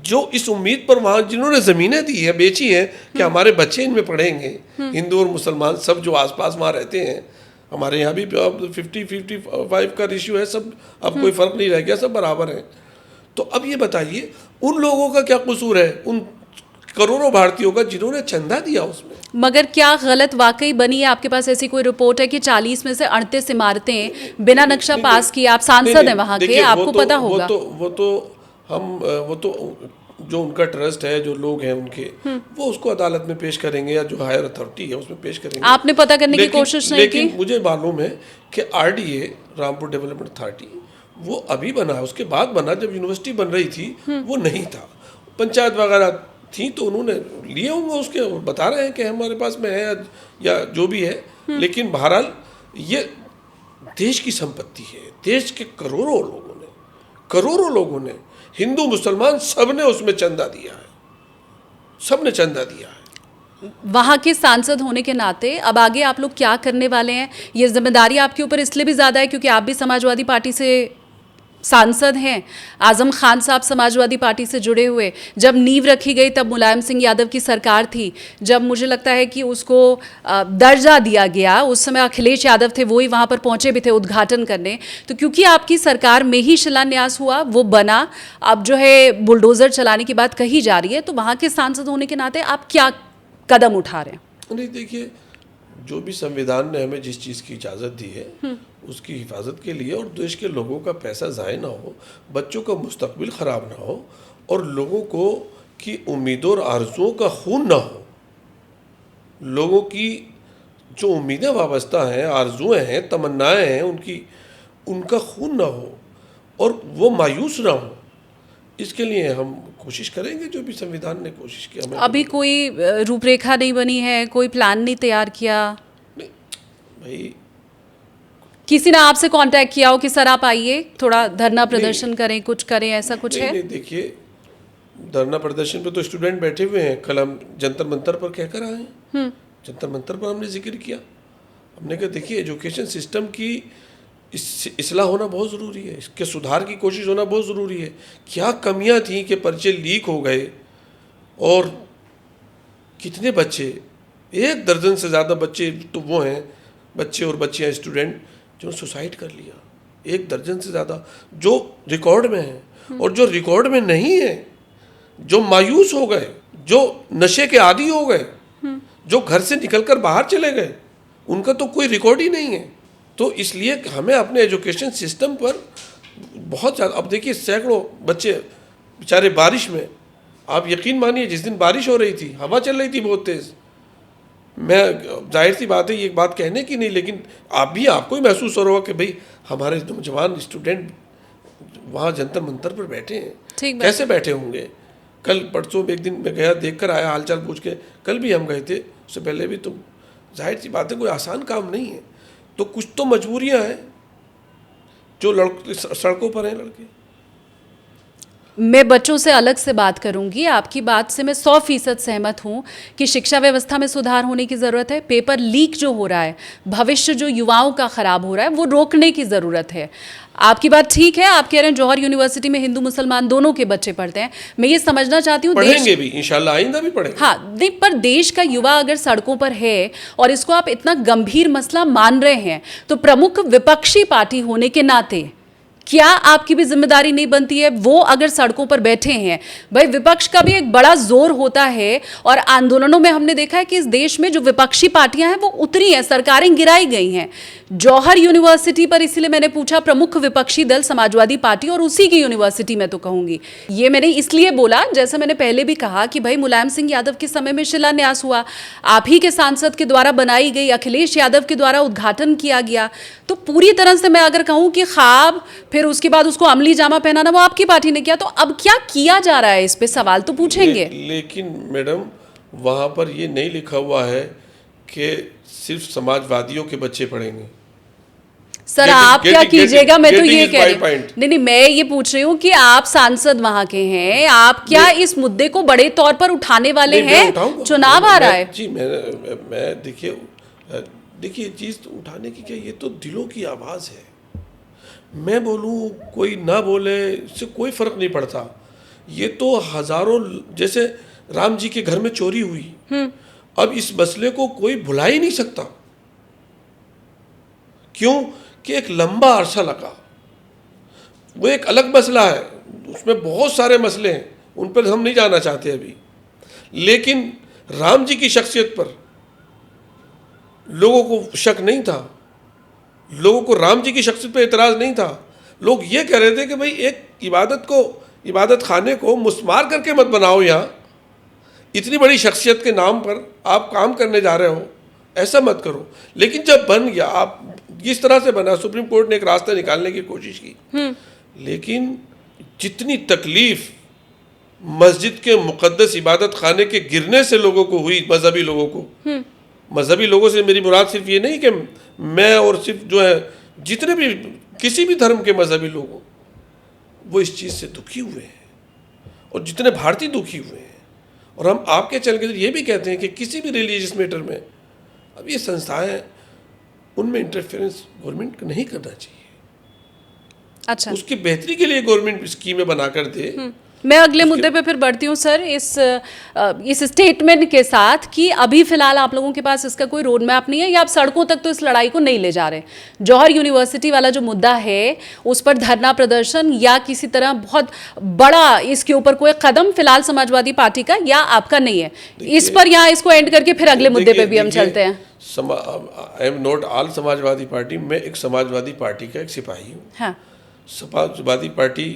जो इस उम्मीद पर वहाँ जिन्होंने ज़मीनें दी है, बेची हैं कि हमारे बच्चे इनमें पढ़ेंगे, हिंदू और मुसलमान सब जो आसपास वहाँ रहते हैं, हमारे यहाँ भी 50-55 का रेशियो है, सब अब कोई फ़र्क नहीं रह गया, सब बराबर हैं। तो अब ये बताइए उन लोगों का क्या कसूर है, उन करोड़ों भारतीयों का जिन्होंने चंदा दिया उसमें। मगर क्या गलत वाकई बनी है? आपके पास ऐसी कोई रिपोर्ट है कि 40 में से 38 इमारतें बिना नक्शा पास किए, आप सांसद हैं वहाँ के, आपको पता होगा। वो तो जो उनका ट्रस्ट है, जो लोग हैं उनके, वो उसको अदालत में पेश करेंगे या जो हायर अथॉरिटी है उसमें पेश करेंगे। आपने पता करने की कोशिश नहीं की? लेकिन मुझे मालूम है कि RDA, रामपुर डेवलपमेंट अथॉरिटी, वो अभी बना है, उसके बाद बना, जब यूनिवर्सिटी बन रही थी वो नहीं था, पंचायत वगैरह थी, तो उन्होंने लिए होंगे उसके, बता रहे हैं कि हमारे पास में है या जो भी है, लेकिन बहरहाल ये देश की संपत्ति है, देश के करोड़ों लोगों ने, हिंदू मुसलमान सब ने उसमें चंदा दिया है, सब ने चंदा दिया है। वहाँ के सांसद होने के नाते अब आगे आप लोग क्या करने वाले हैं? ये जिम्मेदारी आपके ऊपर इसलिए भी ज़्यादा है क्योंकि आप भी समाजवादी पार्टी से सांसद हैं, आजम खान साहब समाजवादी पार्टी से जुड़े हुए, जब नींव रखी गई तब मुलायम सिंह यादव की सरकार थी, जब मुझे लगता है कि उसको दर्जा दिया गया उस समय अखिलेश यादव थे, वो ही वहाँ पर पहुँचे भी थे उद्घाटन करने। तो क्योंकि आपकी सरकार में ही शिलान्यास हुआ, वो बना, अब जो है बुलडोज़र चलाने की बात कही जा रही है, तो वहाँ के सांसद होने के नाते आप क्या कदम उठा रहे हैं? नहीं, देखिए, जो भी संविधान ने हमें जिस चीज़ की इजाज़त दी है उसकी हिफाजत के लिए, और देश के लोगों का पैसा ज़ाय ना हो, बच्चों का मुस्तकबिल ख़राब ना हो, और लोगों को की उम्मीदों और आरजुओं का खून ना हो, लोगों की जो उम्मीदें वाबस्ता हैं, आरजुएं हैं, तमन्नाएं हैं, उनका खून ना हो और वो मायूस ना हो, इसके लिए हम कोशिश करेंगे जो भी संविधान ने कोशिश की। हमें अभी कोई रूपरेखा नहीं बनी है, कोई प्लान नहीं तैयार किया? नहीं भाई, किसी ने आपसे कांटेक्ट किया हो कि सर आप आइए, थोड़ा धरना प्रदर्शन करें, कुछ करें, ऐसा कुछ है? नहीं, देखिए, धरना प्रदर्शन पे तो स्टूडेंट बैठे हुए हैं। कल हम जंतर मंतर पर कहकर आए हैं, जंतर मंतर पर हमने जिक्र किया। हमने कहा देखिए, एजुकेशन सिस्टम की इस्लाह होना बहुत ज़रूरी है, इसके सुधार की कोशिश होना बहुत ज़रूरी है। क्या कमियां थी कि पर्चे लीक हो गए और कितने बच्चे, 1 दर्जन से ज़्यादा बच्चे तो वो हैं, बच्चे और बच्चियां, स्टूडेंट जो सुसाइड कर लिया, 1 दर्जन से ज़्यादा जो रिकॉर्ड में है, और जो रिकॉर्ड में नहीं है, जो मायूस हो गए, जो नशे के आदी हो गए, जो घर से निकलकर बाहर चले गए, उनका तो कोई रिकॉर्ड ही नहीं है। तो इसलिए हमें अपने एजुकेशन सिस्टम पर बहुत ज़्यादा, अब देखिए सैकड़ों बच्चे बेचारे बारिश में, आप यकीन मानिए जिस दिन बारिश हो रही थी, हवा चल रही थी बहुत तेज़, मैं जाहिर सी बात है ये एक बात कहने की नहीं, लेकिन आपको ही महसूस हो रहा होगा कि भाई हमारे नौजवान स्टूडेंट वहाँ जंतर मंतर पर बैठे हैं, कैसे बैठे होंगे। कल परसों एक दिन मैं गया, देख कर आया, हालचाल पूछ के, कल भी हम गए थे, उससे पहले भी। तो जाहिर सी बात है कोई आसान काम नहीं है, तो कुछ तो मजबूरियां हैं जो सड़कों पर हैं लड़के। मैं बच्चों से अलग से बात करूंगी, आपकी बात से मैं 100% सहमत हूं कि शिक्षा व्यवस्था में सुधार होने की ज़रूरत है। पेपर लीक जो हो रहा है, भविष्य जो युवाओं का ख़राब हो रहा है, वो रोकने की ज़रूरत है। आपकी बात ठीक है, आप कह रहे हैं जौहर यूनिवर्सिटी में हिंदू मुसलमान दोनों के बच्चे पढ़ते हैं। मैं ये समझना चाहती हूँ, पढ़ेंगे भी इंशाल्लाह, आइंदा भी पढ़ेंगे। हाँ, नहीं, पर देश का युवा अगर सड़कों पर है और इसको आप इतना गंभीर मसला मान रहे हैं, तो प्रमुख विपक्षी पार्टी होने के नाते क्या आपकी भी जिम्मेदारी नहीं बनती है? वो अगर सड़कों पर बैठे हैं, भाई विपक्ष का भी एक बड़ा जोर होता है, और आंदोलनों में हमने देखा है कि इस देश में जो विपक्षी पार्टियां हैं वो उतरी हैं, सरकारें गिराई गई हैं। जौहर यूनिवर्सिटी पर इसीलिए मैंने पूछा, प्रमुख विपक्षी दल समाजवादी पार्टी और उसी की यूनिवर्सिटी में तो कहूंगी। ये मैंने इसलिए बोला, जैसे मैंने पहले भी कहा कि भाई मुलायम सिंह यादव के समय में शिलान्यास हुआ, आप ही के सांसद के द्वारा बनाई गई, अखिलेश यादव के द्वारा उद्घाटन किया गया। तो पूरी तरह से मैं अगर कहूँ कि ख्वाब, फिर उसके बाद उसको अमली जामा पहनाना, वो आपकी पार्टी ने किया। तो अब क्या किया जा रहा है, इस पे सवाल तो पूछेंगे। लेकिन मैडम, वहाँ पर ये नहीं लिखा हुआ है कि सिर्फ समाजवादियों के बच्चे पढ़ेंगे। सर आप क्या कीजिएगा, मैं तो ये कह रही नहीं, मैं ये पूछ रही हूँ कि आप सांसद वहाँ के हैं, आप क्या इस मुद्दे को बड़े तौर पर उठाने वाले हैं? चुनाव आ रहा है जी। मैं देखिए चीज़ तो उठाने की क्या, ये तो दिलों की आवाज़ है। मैं बोलूँ, कोई ना बोले, इससे कोई फ़र्क नहीं पड़ता। ये तो हज़ारों, जैसे राम जी के घर में चोरी हुई, अब इस मसले को कोई भुला ही नहीं सकता। क्यों कि एक लंबा अरसा लगा। वो एक अलग मसला है, उसमें बहुत सारे मसले हैं, उन पर हम नहीं जाना चाहते अभी। लेकिन राम जी की शख्सियत पर लोगों को शक नहीं था, लोगों को राम जी की शख्सियत पर एतराज़ नहीं था। लोग ये कह रहे थे कि भाई एक इबादत खाने को मुस्मार करके मत बनाओ, यहाँ इतनी बड़ी शख्सियत के नाम पर आप काम करने जा रहे हो, ऐसा मत करो। लेकिन जब बन गया, आप जिस तरह से बना, सुप्रीम कोर्ट ने एक रास्ता निकालने की कोशिश की, लेकिन जितनी तकलीफ मस्जिद के मुकद्दस इबादत खाने के गिरने से लोगों को हुई, मजहबी लोगों को, मजहबी लोगों से मेरी मुराद सिर्फ ये नहीं कि मैं और सिर्फ जो है जितने भी किसी भी धर्म के मजहबी लोग, वो इस चीज़ से दुखी हुए हैं, और जितने भारतीय दुखी हुए हैं। और हम आपके चल के ये भी कहते हैं कि किसी भी रिलीजियस मैटर में अब ये संस्थाएं, उनमें इंटरफेरेंस गवर्नमेंट को नहीं करना चाहिए। अच्छा, उसकी बेहतरी के लिए गवर्नमेंट स्कीमें बनाकर दे। मैं अगले मुद्दे पे फिर बढ़ती हूँ सर, इस स्टेटमेंट के साथ कि अभी फिलहाल आप लोगों के पास इसका कोई रोड मैप नहीं है या आप सड़कों तक तो इस लड़ाई को नहीं ले जा रहे। जौहर यूनिवर्सिटी वाला जो मुद्दा है उस पर धरना प्रदर्शन या किसी तरह बहुत बड़ा इसके ऊपर कोई कदम फिलहाल समाजवादी पार्टी का या आपका नहीं है, इस पर यहाँ इसको एंड करके फिर अगले मुद्दे पे भी हम चलते हैं। I am not all Samajwadi party, मैं एक समाजवादी पार्टी का एक सिपाही हूँ। हाँ, समाजवादी पार्टी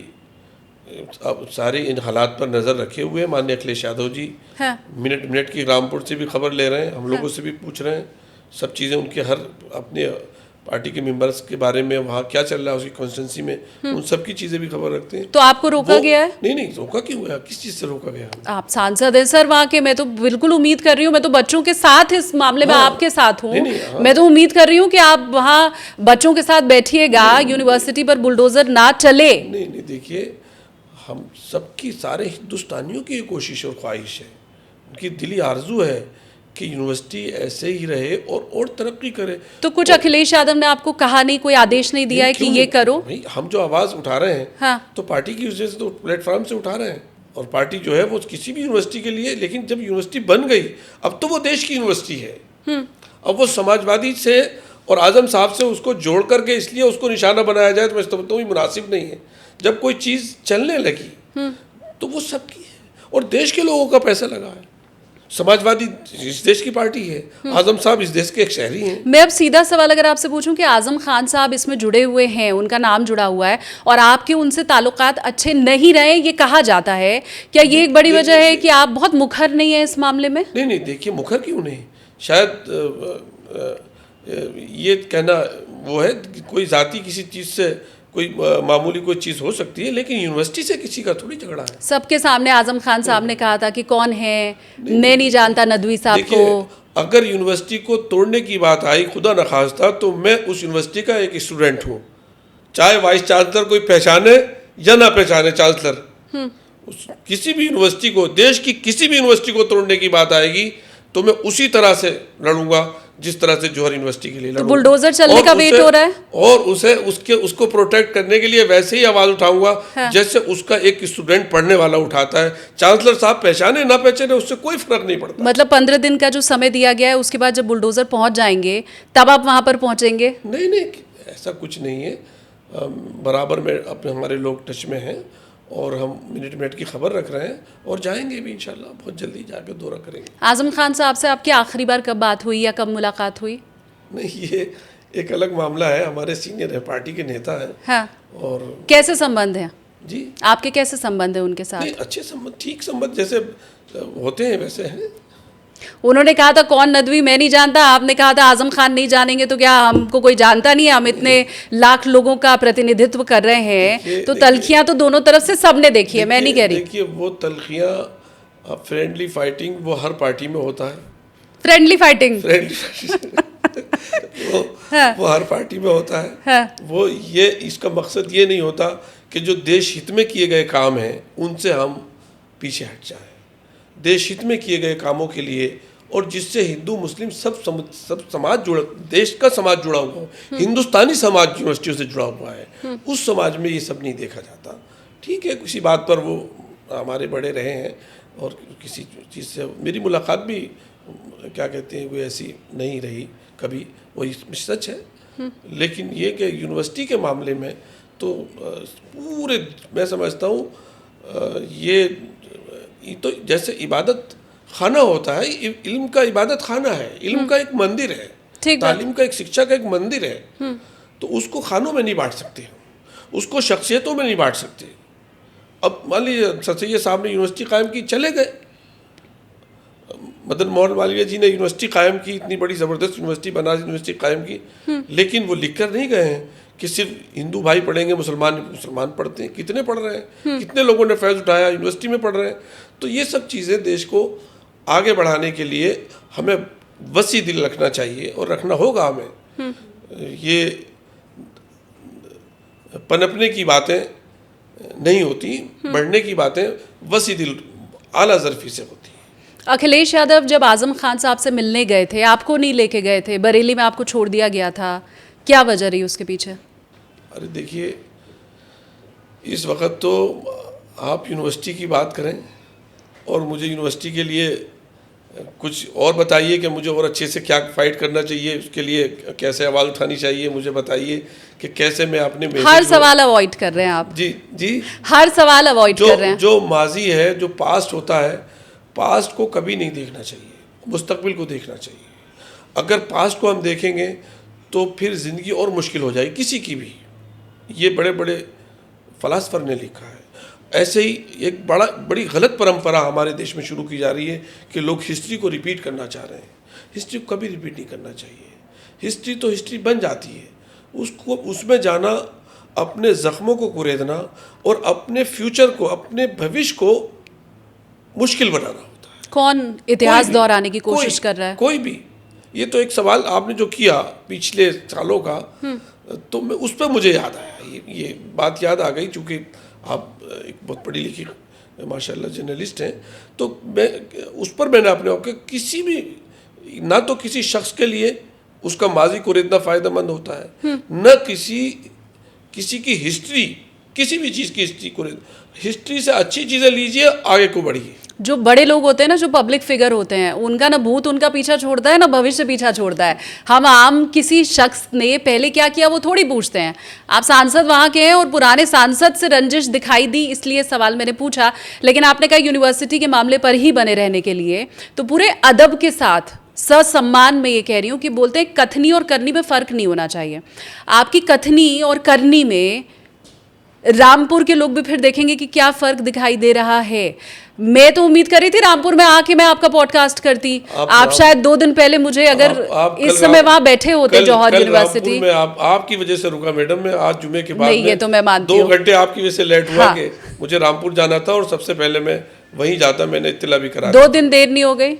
अब सारे इन हालात पर नज़र रखे हुए हैं। माननीय अखिलेश यादव जी हाँ, मिनट मिनट की रामपुर से भी खबर ले रहे हैं, हम लोगों से भी पूछ रहे हैं, सब चीज़ें उनके हर अपने पार्टी के मेंबर्स के बारे में, वहाँ क्या चल रहा है उसकी कॉन्स्टिट्यूंसी में, उन सब की चीज़ें भी खबर रखते हैं। तो आपको रोका गया है? नहीं, रोका क्यों गया, किस चीज़ से रोका गया? आप सांसद हैं सर वहाँ के, मैं तो बिल्कुल उम्मीद कर रही हूँ, मैं तो बच्चों के साथ इस मामले में आपके साथ हूँ। मैं तो उम्मीद कर रही हूँ कि आप वहाँ बच्चों के साथ बैठिएगा, यूनिवर्सिटी पर बुलडोजर ना चले। नहीं, देखिए हम सबकी, सारे हिंदुस्तानियों की ये कोशिश और ख्वाहिश है, उनकी दिली आरजू है कि यूनिवर्सिटी ऐसे ही रहे और तरक्की करे। तो कुछ अखिलेश यादव ने आपको कहा नहीं, कोई आदेश नहीं दिया है कि ये करो? भाई हम जो आवाज़ उठा रहे हैं, हाँ, तो पार्टी की वजह से, तो प्लेटफॉर्म से उठा रहे हैं, और पार्टी जो है वो किसी भी यूनिवर्सिटी के लिए, लेकिन जब यूनिवर्सिटी बन गई अब तो वो देश की यूनिवर्सिटी है। अब वो समाजवादी से और आजम साहब से उसको जोड़ करके इसलिए उसको निशाना बनाया जाए तो मैं समझता हूँ मुनासिब नहीं है। जब कोई चीज़ चलने लगी तो वो सबकी है और देश के लोगों का पैसा लगा है। समाजवादी इस देश की पार्टी है, आजम साहब इस देश के एक शहरी हैं। मैं अब सीधा सवाल अगर आपसे पूछूं कि आजम खान साहब इसमें जुड़े हुए हैं, उनका नाम जुड़ा हुआ है और आपके उनसे ताल्लुकात अच्छे नहीं रहे, ये कहा जाता है, क्या ये एक बड़ी वजह है कि आप बहुत मुखर नहीं है इस मामले में? नहीं, देखिए मुखर क्यों नहीं, शायद ये कहना वो है कि कोई जाति किसी चीज़ से कोई मामूली कोई चीज़ हो सकती है, लेकिन यूनिवर्सिटी से किसी का थोड़ी झगड़ा है। सबके सामने आजम खान साहब ने कहा था कि कौन है, मैं नहीं जानता नदवी साहब को। अगर यूनिवर्सिटी को तोड़ने की बात आई, खुदा न खास्ता, तो मैं उस यूनिवर्सिटी का एक स्टूडेंट हूँ, चाहे वाइस चांसलर कोई पहचाने या ना पहचाने चांसलर, किसी भी यूनिवर्सिटी को, देश की किसी भी यूनिवर्सिटी को तोड़ने की बात आएगी तो मैं उसी तरह से लड़ूंगा जिस तरह से जौहर यूनिवर्सिटी के लिए लड़ूंगा। तो बुलडोजर चलने का वेट हो रहा है और उसको प्रोटेक्ट करने के लिए वैसे ही आवाज उठाऊंगा जैसे उसका एक स्टूडेंट पढ़ने वाला उठाता है। चांसलर साहब पहचाने ना पहचाने उससे कोई फर्क नहीं पड़ता। मतलब 15 दिन का जो समय दिया गया है, उसके बाद जब बुलडोजर पहुंच जाएंगे तब आप वहां पर पहुंचेंगे? नहीं, ऐसा कुछ नहीं है, बराबर में अपने हमारे लोग टच में हैं और हम मिनट की खबर रख रहे हैं और जाएंगे भी इंशाल्लाह, बहुत जल्दी जाकर दौरा करेंगे। आजम खान साहब से आपकी आखिरी बार कब बात हुई या कब मुलाकात हुई? नहीं, ये एक अलग मामला है, हमारे सीनियर है, पार्टी के नेता हैं। हाँ। और कैसे संबंध हैं जी? आपके कैसे संबंध है उनके साथ? अच्छे संबंध, ठीक संबंध जैसे होते हैं वैसे हैं। उन्होंने कहा था कौन नदवी मैं नहीं जानता, आपने कहा था आजम खान नहीं जानेंगे तो क्या हमको कोई जानता नहीं है? हम इतने लाख लोगों का प्रतिनिधित्व कर रहे हैं, तो तलखियां तो दोनों तरफ से सबने देखी है, मैं नहीं कह रही। देखिए वो तलखियां, फ्रेंडली फाइटिंग वो हर पार्टी में होता है। फ्रेंडली फाइटिंग वो हर पार्टी में होता है। हाँ। वो ये इसका मकसद ये नहीं होता कि जो देश हित में किए गए काम हैं उनसे हम पीछे हट जाएं। देश हित में किए गए कामों के लिए और जिससे हिंदू मुस्लिम सब समाज जुड़ा, देश का समाज जुड़ा हुआ हो, हिंदुस्तानी समाज यूनिवर्सिटियों से जुड़ा हुआ है, उस समाज में ये सब नहीं देखा जाता। ठीक है, किसी बात पर वो हमारे बड़े रहे हैं और किसी चीज़ से मेरी मुलाकात भी क्या कहते हैं वो ऐसी नहीं रही कभी, वही सच है। लेकिन ये कि यूनिवर्सिटी के मामले में तो पूरे मैं समझता हूँ ये तो जैसे इबादत खाना होता है, इल्म का इबादत खाना है, इल्म का एक मंदिर है, तालीम का एक शिक्षा का एक मंदिर है, तो उसको खानों में नहीं बांट सकते, उसको शख्सियतों में नहीं बांट सकते। अब मान लीजिए सर सैयद साहब ने यूनिवर्सिटी कायम की, चले गए, मदन मोहन मालवीय जी ने यूनिवर्सिटी कायम की, इतनी बड़ी ज़बरदस्त यूनिवर्सिटी बनारस यूनिवर्सिटी कायम की, लेकिन वो लिख कर नहीं गए हैं कि सिर्फ हिंदू भाई पढ़ेंगे, मुसलमान पढ़ते हैं, कितने पढ़ रहे हैं, कितने लोगों ने फैज़ उठाया, यूनिवर्सिटी में पढ़ रहे हैं। तो ये सब चीज़ें देश को आगे बढ़ाने के लिए हमें वसी दिल रखना चाहिए और रखना होगा हमें। ये पनपने की बातें नहीं होती, बढ़ने की बातें वसी दिल आला ज़रफ़ी से होती हैं। अखिलेश यादव जब आजम खान साहब से मिलने गए थे, आपको नहीं लेके गए थे, बरेली में आपको छोड़ दिया गया था, क्या वजह रही उसके पीछे? अरे देखिए, इस वक्त तो आप यूनिवर्सिटी की बात करें और मुझे यूनिवर्सिटी के लिए कुछ और बताइए कि मुझे और अच्छे से क्या फाइट करना चाहिए, उसके लिए कैसे आवाज़ उठानी चाहिए, मुझे बताइए कि कैसे मैं अपने हर सवाल अवॉइड कर रहे हैं आप। जी जी, हर सवाल अवॉइड कर रहे हैं। जो माजी है, जो पास्ट होता है, पास्ट को कभी नहीं देखना चाहिए, मुस्तकबिल को देखना चाहिए। अगर पास्ट को हम देखेंगे तो फिर ज़िंदगी और मुश्किल हो जाएगी किसी की भी। ये बड़े बड़े फ़लसफ़र ने लिखा है। ऐसे ही एक बड़ी गलत परंपरा हमारे देश में शुरू की जा रही है कि लोग हिस्ट्री को रिपीट करना चाह रहे हैं। हिस्ट्री को कभी रिपीट नहीं करना चाहिए। हिस्ट्री तो हिस्ट्री बन जाती है, उसको उसमें जाना, अपने ज़ख्मों को कुरेदना और अपने फ्यूचर को, अपने भविष्य को मुश्किल बनाना होता है। कौन इतिहास दोहराने की कोशिश कर रहा है? कोई भी। ये तो एक सवाल आपने जो किया पिछले सालों का, तो मैं उस पर मुझे याद आया, ये बात याद आ गई, चूँकि आप एक बहुत पढ़ी लिखी माशाल्लाह जर्नलिस्ट हैं, तो मैं उस पर मैंने अपने आप के किसी भी, ना तो किसी शख्स के लिए उसका माजी को इतना फ़ायदेमंद होता है, न किसी की हिस्ट्री, किसी भी चीज़ की हिस्ट्री को। हिस्ट्री से अच्छी चीज़ें लीजिए, आगे को बढ़िए। जो बड़े लोग होते हैं ना, जो पब्लिक फिगर होते हैं, उनका ना भूत उनका पीछा छोड़ता है ना भविष्य पीछा छोड़ता है। हम आम किसी शख्स ने पहले क्या किया वो थोड़ी पूछते हैं। आप सांसद वहाँ के हैं और पुराने सांसद से रंजिश दिखाई दी, इसलिए सवाल मैंने पूछा। लेकिन आपने कहा यूनिवर्सिटी के मामले पर ही बने रहने के लिए, तो पूरे अदब के साथ ससम्मान में ये कह रही हूँ कि बोलते हैं कथनी और करनी में फ़र्क नहीं होना चाहिए। आपकी कथनी और करनी में रामपुर के लोग भी फिर देखेंगे कि क्या फ़र्क दिखाई दे रहा है। मैं तो उम्मीद कर रही थी रामपुर में आके मैं आपका पॉडकास्ट करती। आप शायद 2 दिन पहले मुझे अगर इस समय वहां बैठे होते जौहर यूनिवर्सिटी में। आपकी वजह से रुका मैडम, मैं आज जुमे के बाद नहीं, ये तो मैं मानती 2 घंटे आपकी वजह से लेट हुआ। हाँ। कि मुझे रामपुर जाना था और सबसे पहले मैं वहीं जाता, मैंने इत्तला भी करा। 2 दिन देर नहीं हो गई?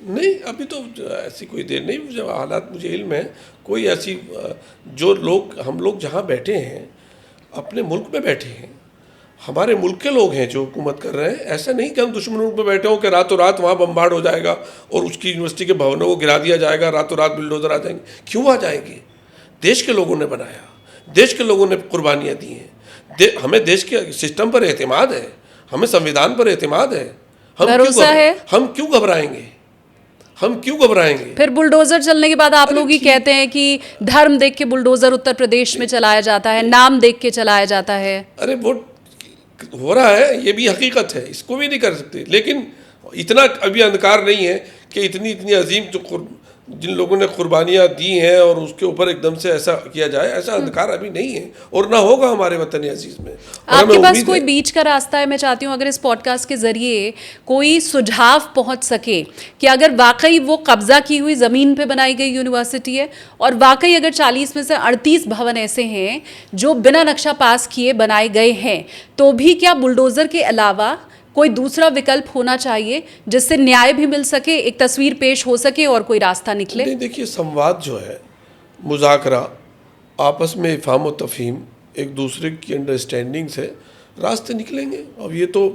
नहीं, अभी तो ऐसी कोई देर नहीं, मुझे हालात, मुझे इल्म है। कोई ऐसी, जो लोग, हम लोग जहाँ बैठे हैं अपने मुल्क में बैठे हैं, हमारे मुल्क के लोग हैं जो हुकूमत कर रहे हैं। ऐसा नहीं कि हम दुश्मन मुल्क में बैठे हों कि रातों रात वहाँ बम्बार्ड हो जाएगा और उसकी यूनिवर्सिटी के भवनों को गिरा दिया जाएगा, रातों रात बिल्डोजर आ जाएंगे। क्यों आ जाएंगे? देश के लोगों ने बनाया, देश के लोगों ने कुर्बानियाँ दी हैं। हमें देश के सिस्टम पर एतमाद है, हमें संविधान पर एतमाद है। हम क्यों घबराएंगे? हम क्यों घबराएंगे? फिर बुलडोजर चलने के बाद आप लोग ही कहते हैं कि धर्म देख के बुलडोजर उत्तर प्रदेश में चलाया जाता है, नाम देख के चलाया जाता है। अरे वो हो रहा है, ये भी हकीकत है, इसको भी नहीं कर सकते। लेकिन इतना अभी अंधकार नहीं है कि इतनी अजीम जो जिन लोगों ने कुर्बानियाँ दी हैं और उसके ऊपर एकदम से ऐसा किया जाए, ऐसा अंधकार अभी नहीं है और ना होगा हमारे वतन अजीज में। आपके पास कोई बीच का रास्ता है? मैं चाहती हूँ अगर इस पॉडकास्ट के जरिए कोई सुझाव पहुँच सके कि अगर वाकई वो कब्जा की हुई ज़मीन पे बनाई गई यूनिवर्सिटी है और वाकई अगर 40 में से 38 भवन ऐसे हैं जो बिना नक्शा पास किए बनाए गए हैं, तो भी क्या बुलडोज़र के अलावा कोई दूसरा विकल्प होना चाहिए जिससे न्याय भी मिल सके, एक तस्वीर पेश हो सके और कोई रास्ता निकले? नहीं, देखिए, संवाद जो है, मुज़ाकरा, आपस में इफ़हाम व तफ़हीम, एक दूसरे की अंडरस्टैंडिंग से रास्ते निकलेंगे। अब ये तो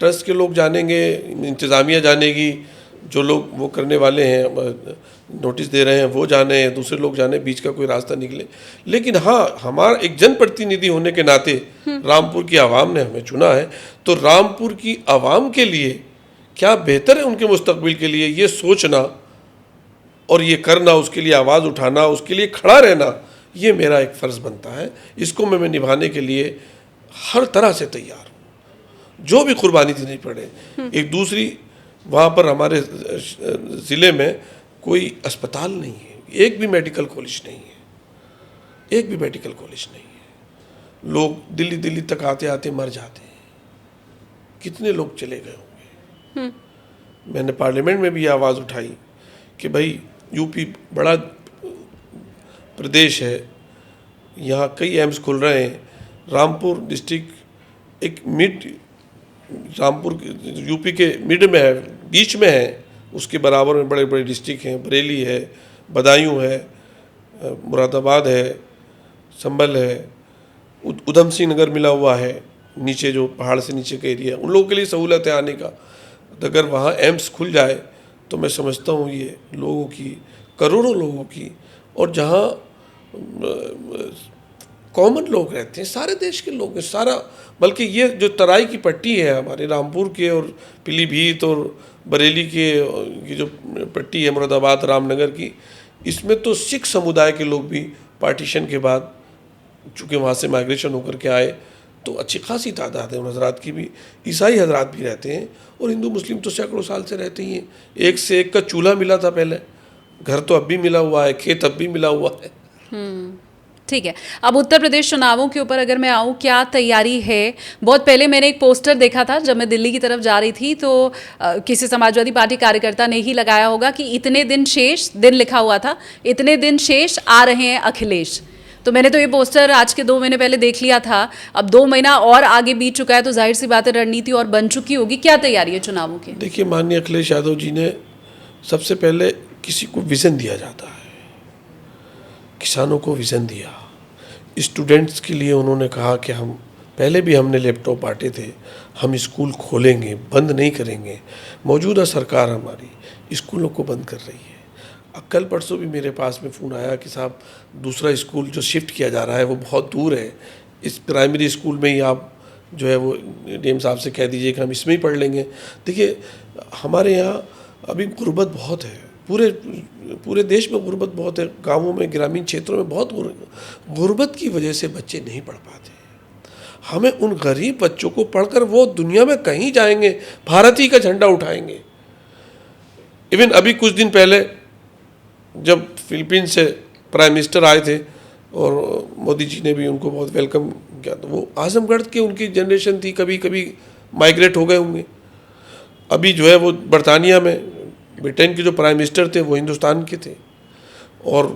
ट्रस्ट के लोग जानेंगे, इंतज़ामिया जानेगी, जो लोग वो करने वाले हैं, नोटिस दे रहे हैं, वो जाने, दूसरे लोग जाने, बीच का कोई रास्ता निकले। लेकिन हाँ, हमारा एक जनप्रतिनिधि होने के नाते रामपुर की आवाम ने हमें चुना है, तो रामपुर की आवाम के लिए क्या बेहतर है, उनके मुस्तकबिल के लिए ये सोचना और ये करना, उसके लिए आवाज़ उठाना, उसके लिए खड़ा रहना, ये मेरा एक फ़र्ज़ बनता है। इसको मैं निभाने के लिए हर तरह से तैयार हूँ, जो भी कुर्बानी देनी पड़े। एक दूसरी, वहाँ पर हमारे ज़िले में कोई अस्पताल नहीं है, एक भी मेडिकल कॉलेज नहीं है, एक भी मेडिकल कॉलेज नहीं है। लोग दिल्ली तक आते आते मर जाते हैं। कितने लोग चले गए होंगे। मैंने पार्लियामेंट में भी आवाज़ उठाई कि भाई यूपी बड़ा प्रदेश है, यहाँ कई एम्स खुल रहे हैं। रामपुर डिस्ट्रिक्ट एक रामपुर यूपी के मिड में है, बीच में है, उसके बराबर में बड़े बड़े डिस्ट्रिक्ट हैं। बरेली है, बदायूं है, मुरादाबाद है, संभल है, उधम सिंह नगर मिला हुआ है, नीचे जो पहाड़ से नीचे का एरिया, उन लोगों के लिए सहूलत है आने का। अगर वहाँ एम्स खुल जाए तो मैं समझता हूँ ये लोगों की, करोड़ों लोगों की, और जहाँ कॉमन लोग रहते हैं, सारे देश के लोग हैं, सारा, बल्कि ये जो तराई की पट्टी है हमारे रामपुर के और पीलीभीत और बरेली के, ये जो पट्टी है मुरादाबाद रामनगर की, इसमें तो सिख समुदाय के लोग भी पार्टीशन के बाद, चूँकि वहाँ से माइग्रेशन होकर के आए, तो अच्छी खासी तादाद है उन हजरात की भी। ईसाई हजरात भी रहते हैं और हिंदू मुस्लिम तो सैकड़ों साल से रहते ही हैं। एक से एक का चूल्हा मिला था पहले, घर तो अब भी मिला हुआ है, खेत अब भी मिला हुआ है। ठीक है, अब उत्तर प्रदेश चुनावों के ऊपर अगर मैं आऊँ, क्या तैयारी है? बहुत पहले मैंने एक पोस्टर देखा था जब मैं दिल्ली की तरफ जा रही थी, तो किसी समाजवादी पार्टी कार्यकर्ता ने ही लगाया होगा कि इतने दिन शेष, दिन लिखा हुआ था, इतने दिन शेष आ रहे हैं अखिलेश। तो मैंने तो ये पोस्टर आज के 2 महीने पहले देख लिया था। अब 2 महीना और आगे बीत चुका है, तो जाहिर सी बात है रणनीति और बन चुकी होगी। क्या तैयारी है चुनावों की? देखिए, माननीय अखिलेश यादव जी ने सबसे पहले किसी को विज़न दिया जाता है, किसानों को विज़न दिया, स्टूडेंट्स के लिए उन्होंने कहा कि हम पहले भी हमने लैपटॉप बांटे थे, हम स्कूल खोलेंगे, बंद नहीं करेंगे। मौजूदा सरकार हमारी स्कूलों को बंद कर रही है। कल परसों भी मेरे पास में फ़ोन आया कि साहब दूसरा स्कूल जो शिफ्ट किया जा रहा है वो बहुत दूर है, इस प्राइमरी स्कूल में ही आप जो है वो डीएम साहब से कह दीजिए कि हम इसमें ही पढ़ लेंगे। देखिए, हमारे यहाँ अभी गुर्बत बहुत है, पूरे देश में गुर्बत बहुत है, गाँवों में, ग्रामीण क्षेत्रों में बहुत गुर्बत की वजह से बच्चे नहीं पढ़ पाते। हमें उन गरीब बच्चों को पढ़कर वो दुनिया में कहीं जाएंगे, भारत ही का झंडा उठाएंगे। इवन अभी कुछ दिन पहले जब फिलीपींस से प्राइम मिनिस्टर आए थे और मोदी जी ने भी उनको बहुत वेलकम किया, तो वो आजमगढ़ के उनकी जनरेशन थी, कभी कभी माइग्रेट हो गए होंगे। अभी जो है वो बरतानिया में ब्रिटेन के जो प्राइम मिनिस्टर थे वो हिंदुस्तान के थे, और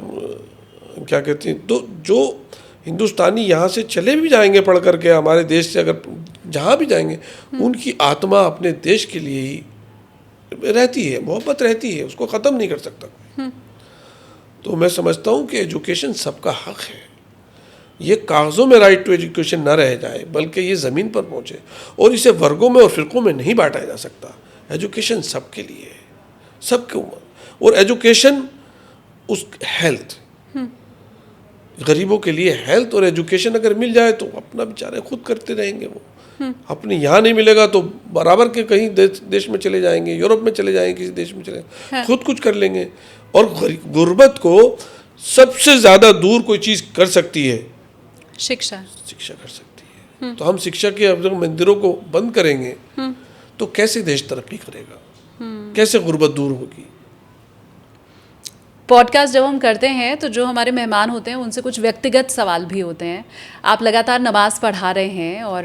क्या कहते हैं, तो जो हिंदुस्तानी यहाँ से चले भी जाएंगे पढ़ करके, हमारे देश से अगर जहाँ भी जाएंगे, उनकी आत्मा अपने देश के लिए ही रहती है, मोहब्बत रहती है, उसको ख़त्म नहीं कर सकता कोई। तो मैं समझता हूँ कि एजुकेशन सबका हक है, ये कागज़ों में राइट टू एजुकेशन ना रह जाए, बल्कि ये ज़मीन पर पहुँचे, और इसे वर्गों में और फ़िरक़ों में नहीं बांटा जा सकता। एजुकेशन सबके लिए है, सबके उम्र, और एजुकेशन उस हेल्थ, गरीबों के लिए हेल्थ और एजुकेशन अगर मिल जाए तो अपना बेचारे खुद करते रहेंगे। वो अपने यहाँ नहीं मिलेगा तो बराबर के कहीं देश में चले जाएंगे, यूरोप में चले जाएंगे, किसी देश में चले जाएंगे, खुद कुछ कर लेंगे। और गुर्बत को सबसे ज़्यादा दूर कोई चीज़ कर सकती है, शिक्षा कर सकती है। तो हम शिक्षा के अब मंदिरों को बंद करेंगे तो कैसे देश तरक्की करेगा, कैसे गुर्बत दूर होगी? पॉडकास्ट जब हम करते हैं तो जो हमारे मेहमान होते हैं उनसे कुछ व्यक्तिगत सवाल भी होते हैं। आप लगातार नमाज़ पढ़ा रहे हैं और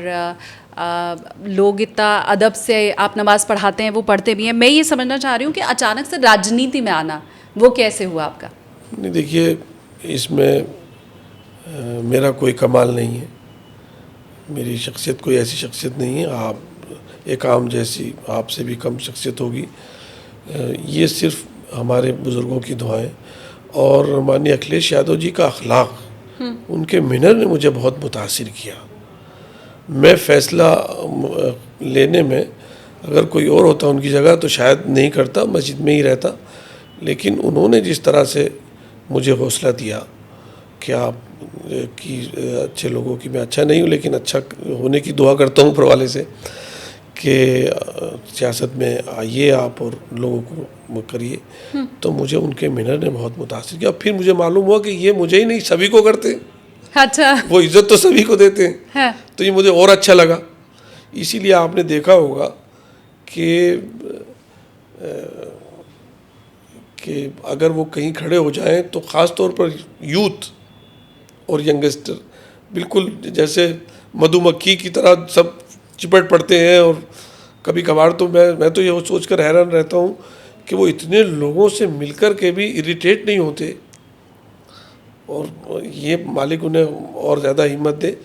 लोग इतना अदब से आप नमाज़ पढ़ाते हैं, वो पढ़ते भी हैं। मैं ये समझना चाह रही हूँ कि अचानक से राजनीति में आना वो कैसे हुआ आपका? नहीं, देखिए, इसमें मेरा कोई कमाल नहीं है, मेरी शख्सियत कोई ऐसी शख्सियत नहीं है। आप एक आम जैसी, आपसे भी कम शख्सियत होगी। ये सिर्फ हमारे बुज़ुर्गों की दुआएं और माननीय अखिलेश यादव जी का अखलाक, उनके मिनर ने मुझे बहुत मुतासिर किया। मैं फ़ैसला लेने में अगर कोई और होता उनकी जगह तो शायद नहीं करता, मस्जिद में ही रहता, लेकिन उन्होंने जिस तरह से मुझे हौसला दिया कि आप कि अच्छे लोगों की, मैं अच्छा नहीं हूँ लेकिन अच्छा होने की दुआ करता हूँ ऊपर वाले से, कि सियासत में आइए आप और लोगों को वो करिए। तो मुझे उनके मिनर ने बहुत मुतासिर किया। फिर मुझे मालूम हुआ कि ये मुझे ही नहीं सभी को करते। अच्छा, वो इज़्ज़त तो सभी को देते हैं। तो ये मुझे और अच्छा लगा। इसीलिए आपने देखा होगा कि अगर वो कहीं खड़े हो जाएं तो ख़ास तौर पर यूथ और यंगस्टर बिल्कुल जैसे मधुमक्खी की तरह सब चिपट पड़ते हैं। और कभी कभार तो मैं तो ये सोचकर हैरान रहता हूँ कि वो इतने लोगों से मिलकर के भी इरिटेट नहीं होते, और ये मालिक उन्हें और ज़्यादा हिम्मत दे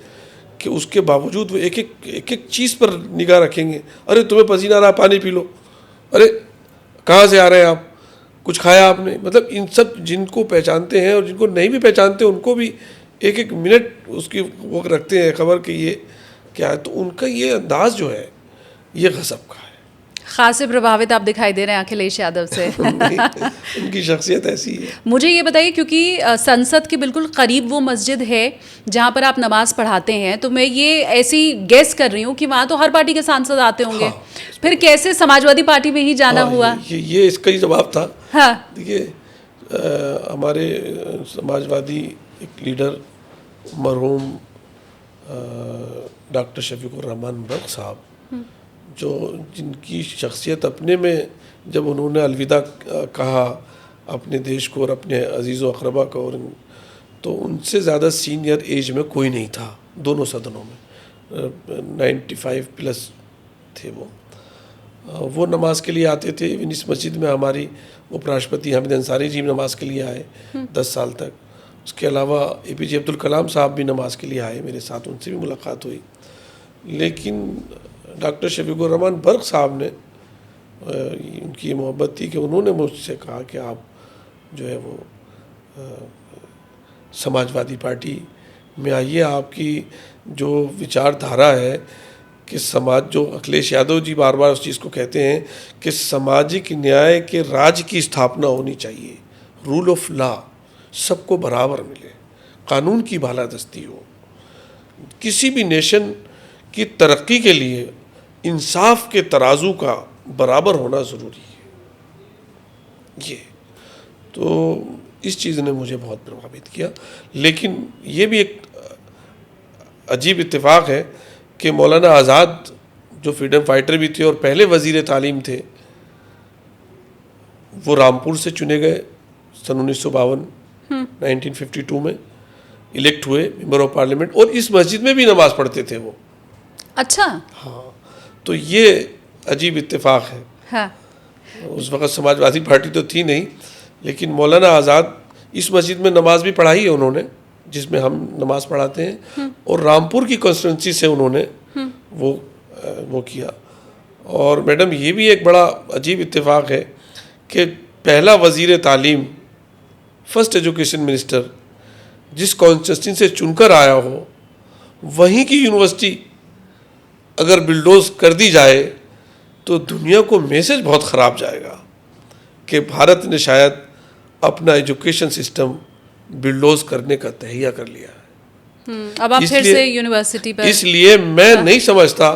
कि उसके बावजूद वो एक एक चीज़ पर निगाह रखेंगे। अरे तुम्हें पसीना आ रहा, पानी पी लो, अरे कहाँ से आ रहे हैं आप, कुछ खाया आपने? मतलब इन सब जिनको पहचानते हैं और जिनको नहीं भी पहचानते उनको भी एक एक मिनट उसकी वो रखते हैं खबर कि ये क्या है। तो उनका ये अंदाज़ जो है ये गज़ब का है। खास से प्रभावित आप दिखाई दे रहे हैं अखिलेश यादव से। उनकी शख्सियत ऐसी है। मुझे ये बताइए, क्योंकि संसद के बिल्कुल करीब वो मस्जिद है जहाँ पर आप नमाज पढ़ाते हैं, तो मैं ये ऐसी गेस कर रही हूँ कि वहाँ तो हर पार्टी के सांसद आते होंगे। हाँ, फिर कैसे समाजवादी पार्टी में ही जाना हुआ? ये इसका ही जवाब था। हाँ। देखिए, हमारे समाजवादी एक लीडर मरहूम डॉक्टर शफीकुर रहमान बर्क साहब, जो जिनकी शख्सियत अपने में, जब उन्होंने अलविदा कहा अपने देश को और अपने अजीज़ व अक़रबा को, और तो उनसे ज़्यादा सीनियर एज में कोई नहीं था दोनों सदनों में। 95 प्लस थे वो नमाज के लिए आते थे। इवन इस मस्जिद में हमारी उपराष्ट्रपति हामिद अंसारी जी नमाज के लिए आए 10 साल तक। उसके अलावा APJ अब्दुल कलाम साहब भी नमाज के लिए आए मेरे साथ, उनसे भी मुलाकात हुई। लेकिन डॉक्टर शफीकुर रहमान बर्क साहब ने, उनकी मोहब्बत थी कि उन्होंने मुझसे कहा कि आप जो है वो समाजवादी पार्टी में आइए। आपकी जो विचारधारा है कि समाज, जो अखिलेश यादव जी बार बार उस चीज़ को कहते हैं कि सामाजिक न्याय के राज की स्थापना होनी चाहिए, रूल ऑफ लॉ, सबको बराबर मिले, कानून की बालादस्ती हो, किसी भी नेशन की तरक्की के लिए इंसाफ के तराजू का बराबर होना ज़रूरी है। ये तो इस चीज़ ने मुझे बहुत प्रभावित किया। लेकिन ये भी एक अजीब इत्तेफाक है कि मौलाना आज़ाद, जो फ्रीडम फाइटर भी थे और पहले वज़ीर तालीम थे, वो रामपुर से चुने गए सन 1952 1952 में इलेक्ट हुए मेंबर ऑफ पार्लियामेंट, और इस मस्जिद में भी नमाज़ पढ़ते थे वो। अच्छा। हाँ, तो ये अजीब इत्तेफाक है। हाँ। उस वक़्त समाजवादी पार्टी तो थी नहीं, लेकिन मौलाना आज़ाद इस मस्जिद में नमाज भी पढ़ाई है उन्होंने, जिसमें हम नमाज पढ़ाते हैं, और रामपुर की कॉन्स्टिट्यूंसी से उन्होंने वो किया। और मैडम, ये भी एक बड़ा अजीब इत्तेफाक है कि पहला वज़ीर तालीम, फर्स्ट एजुकेशन मिनिस्टर जिस कॉन्स्टिट्यूंसी से चुनकर आया हो, वहीं की यूनिवर्सिटी अगर बिल्डोज कर दी जाए तो दुनिया को मैसेज बहुत ख़राब जाएगा कि भारत ने शायद अपना एजुकेशन सिस्टम बिल्डोज करने का तहिया कर लिया है। अब आप फिर से यूनिवर्सिटी पर। इसलिए मैं नहीं समझता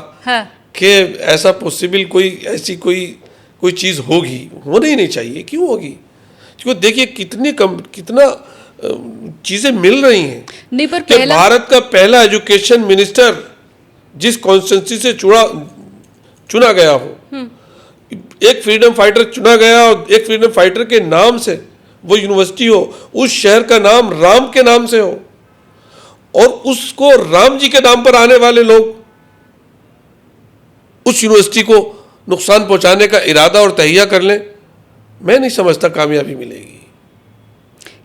कि ऐसा पॉसिबल कोई चीज़ होगी, होना ही नहीं चाहिए। क्यों होगी? क्योंकि देखिए कितना चीज़ें मिल रही हैं। नहीं, पर कि भारत का पहला एजुकेशन मिनिस्टर जिस कॉन्स्टिट्यूंसी से चुना गया हो, एक फ्रीडम फाइटर चुना गया और एक फ्रीडम फाइटर के नाम से वो यूनिवर्सिटी हो, उस शहर का नाम राम के नाम से हो, और उसको राम जी के नाम पर आने वाले लोग उस यूनिवर्सिटी को नुकसान पहुंचाने का इरादा और तहिया कर लें, मैं नहीं समझता कामयाबी मिलेगी।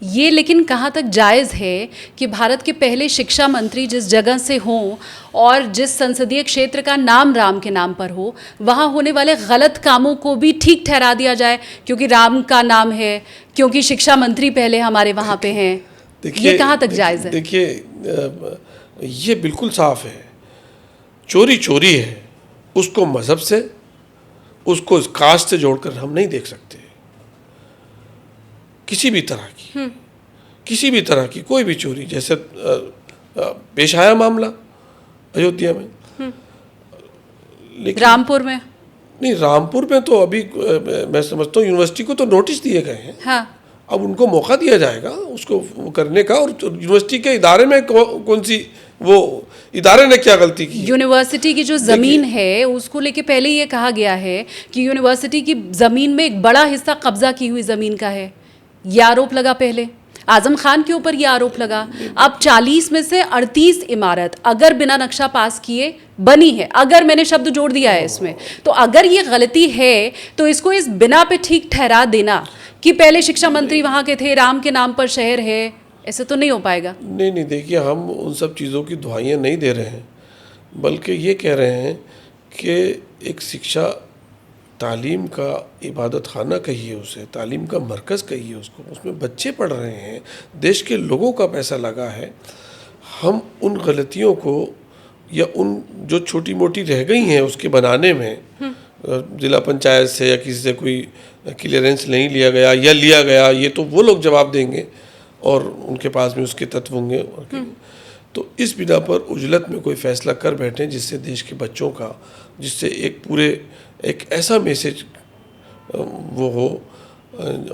ये लेकिन कहाँ तक जायज़ है कि भारत के पहले शिक्षा मंत्री जिस जगह से हों और जिस संसदीय क्षेत्र का नाम राम के नाम पर हो, वहाँ होने वाले गलत कामों को भी ठीक ठहरा दिया जाए क्योंकि राम का नाम है, क्योंकि शिक्षा मंत्री पहले हमारे वहाँ पे हैं? ये कहाँ तक जायज़ है? देखिए, ये बिल्कुल साफ है, चोरी चोरी है। उसको मज़हब से, उसको कास्ट से जोड़कर हम नहीं देख सकते। किसी भी तरह की कोई भी चोरी, जैसे पेश आया मामला अयोध्या में, लेकिन रामपुर में नहीं, रामपुर में तो अभी मैं समझता हूँ यूनिवर्सिटी को तो नोटिस दिए गए हैं। हाँ। अब उनको मौका दिया जाएगा उसको करने का, और यूनिवर्सिटी के इदारे में कौन सी, वो इदारे ने क्या गलती की? यूनिवर्सिटी की जो ज़मीन है उसको लेके पहले ये कहा गया है कि यूनिवर्सिटी की ज़मीन में एक बड़ा हिस्सा कब्जा की हुई ज़मीन का है। ये आरोप लगा, पहले आजम खान के ऊपर ये आरोप लगा। अब 40 में से 38 इमारत अगर बिना नक्शा पास किए बनी है, अगर मैंने शब्द जोड़ दिया है इसमें, तो अगर ये गलती है तो इसको इस बिना पे ठीक ठहरा देना कि पहले शिक्षा मंत्री वहाँ के थे, राम के नाम पर शहर है, ऐसे तो नहीं हो पाएगा। नहीं, देखिए, हम उन सब चीज़ों की दुहाइयाँ नहीं दे रहे हैं, बल्कि ये कह रहे हैं कि एक शिक्षा, तालीम का इबादत खाना कहिए उसे, तालीम का मरकज़ कहिए उसको, उसमें बच्चे पढ़ रहे हैं, देश के लोगों का पैसा लगा है। हम उन गलतियों को या उन जो छोटी मोटी रह गई हैं उसके बनाने में ज़िला पंचायत से या किसी से कोई क्लियरेंस नहीं लिया गया या लिया गया, ये तो वो लोग जवाब देंगे और उनके पास में उसके तत्व होंगे। तो इस बिना पर उजलत में कोई फैसला कर बैठें जिससे देश के बच्चों का, जिससे एक ऐसा मैसेज वो हो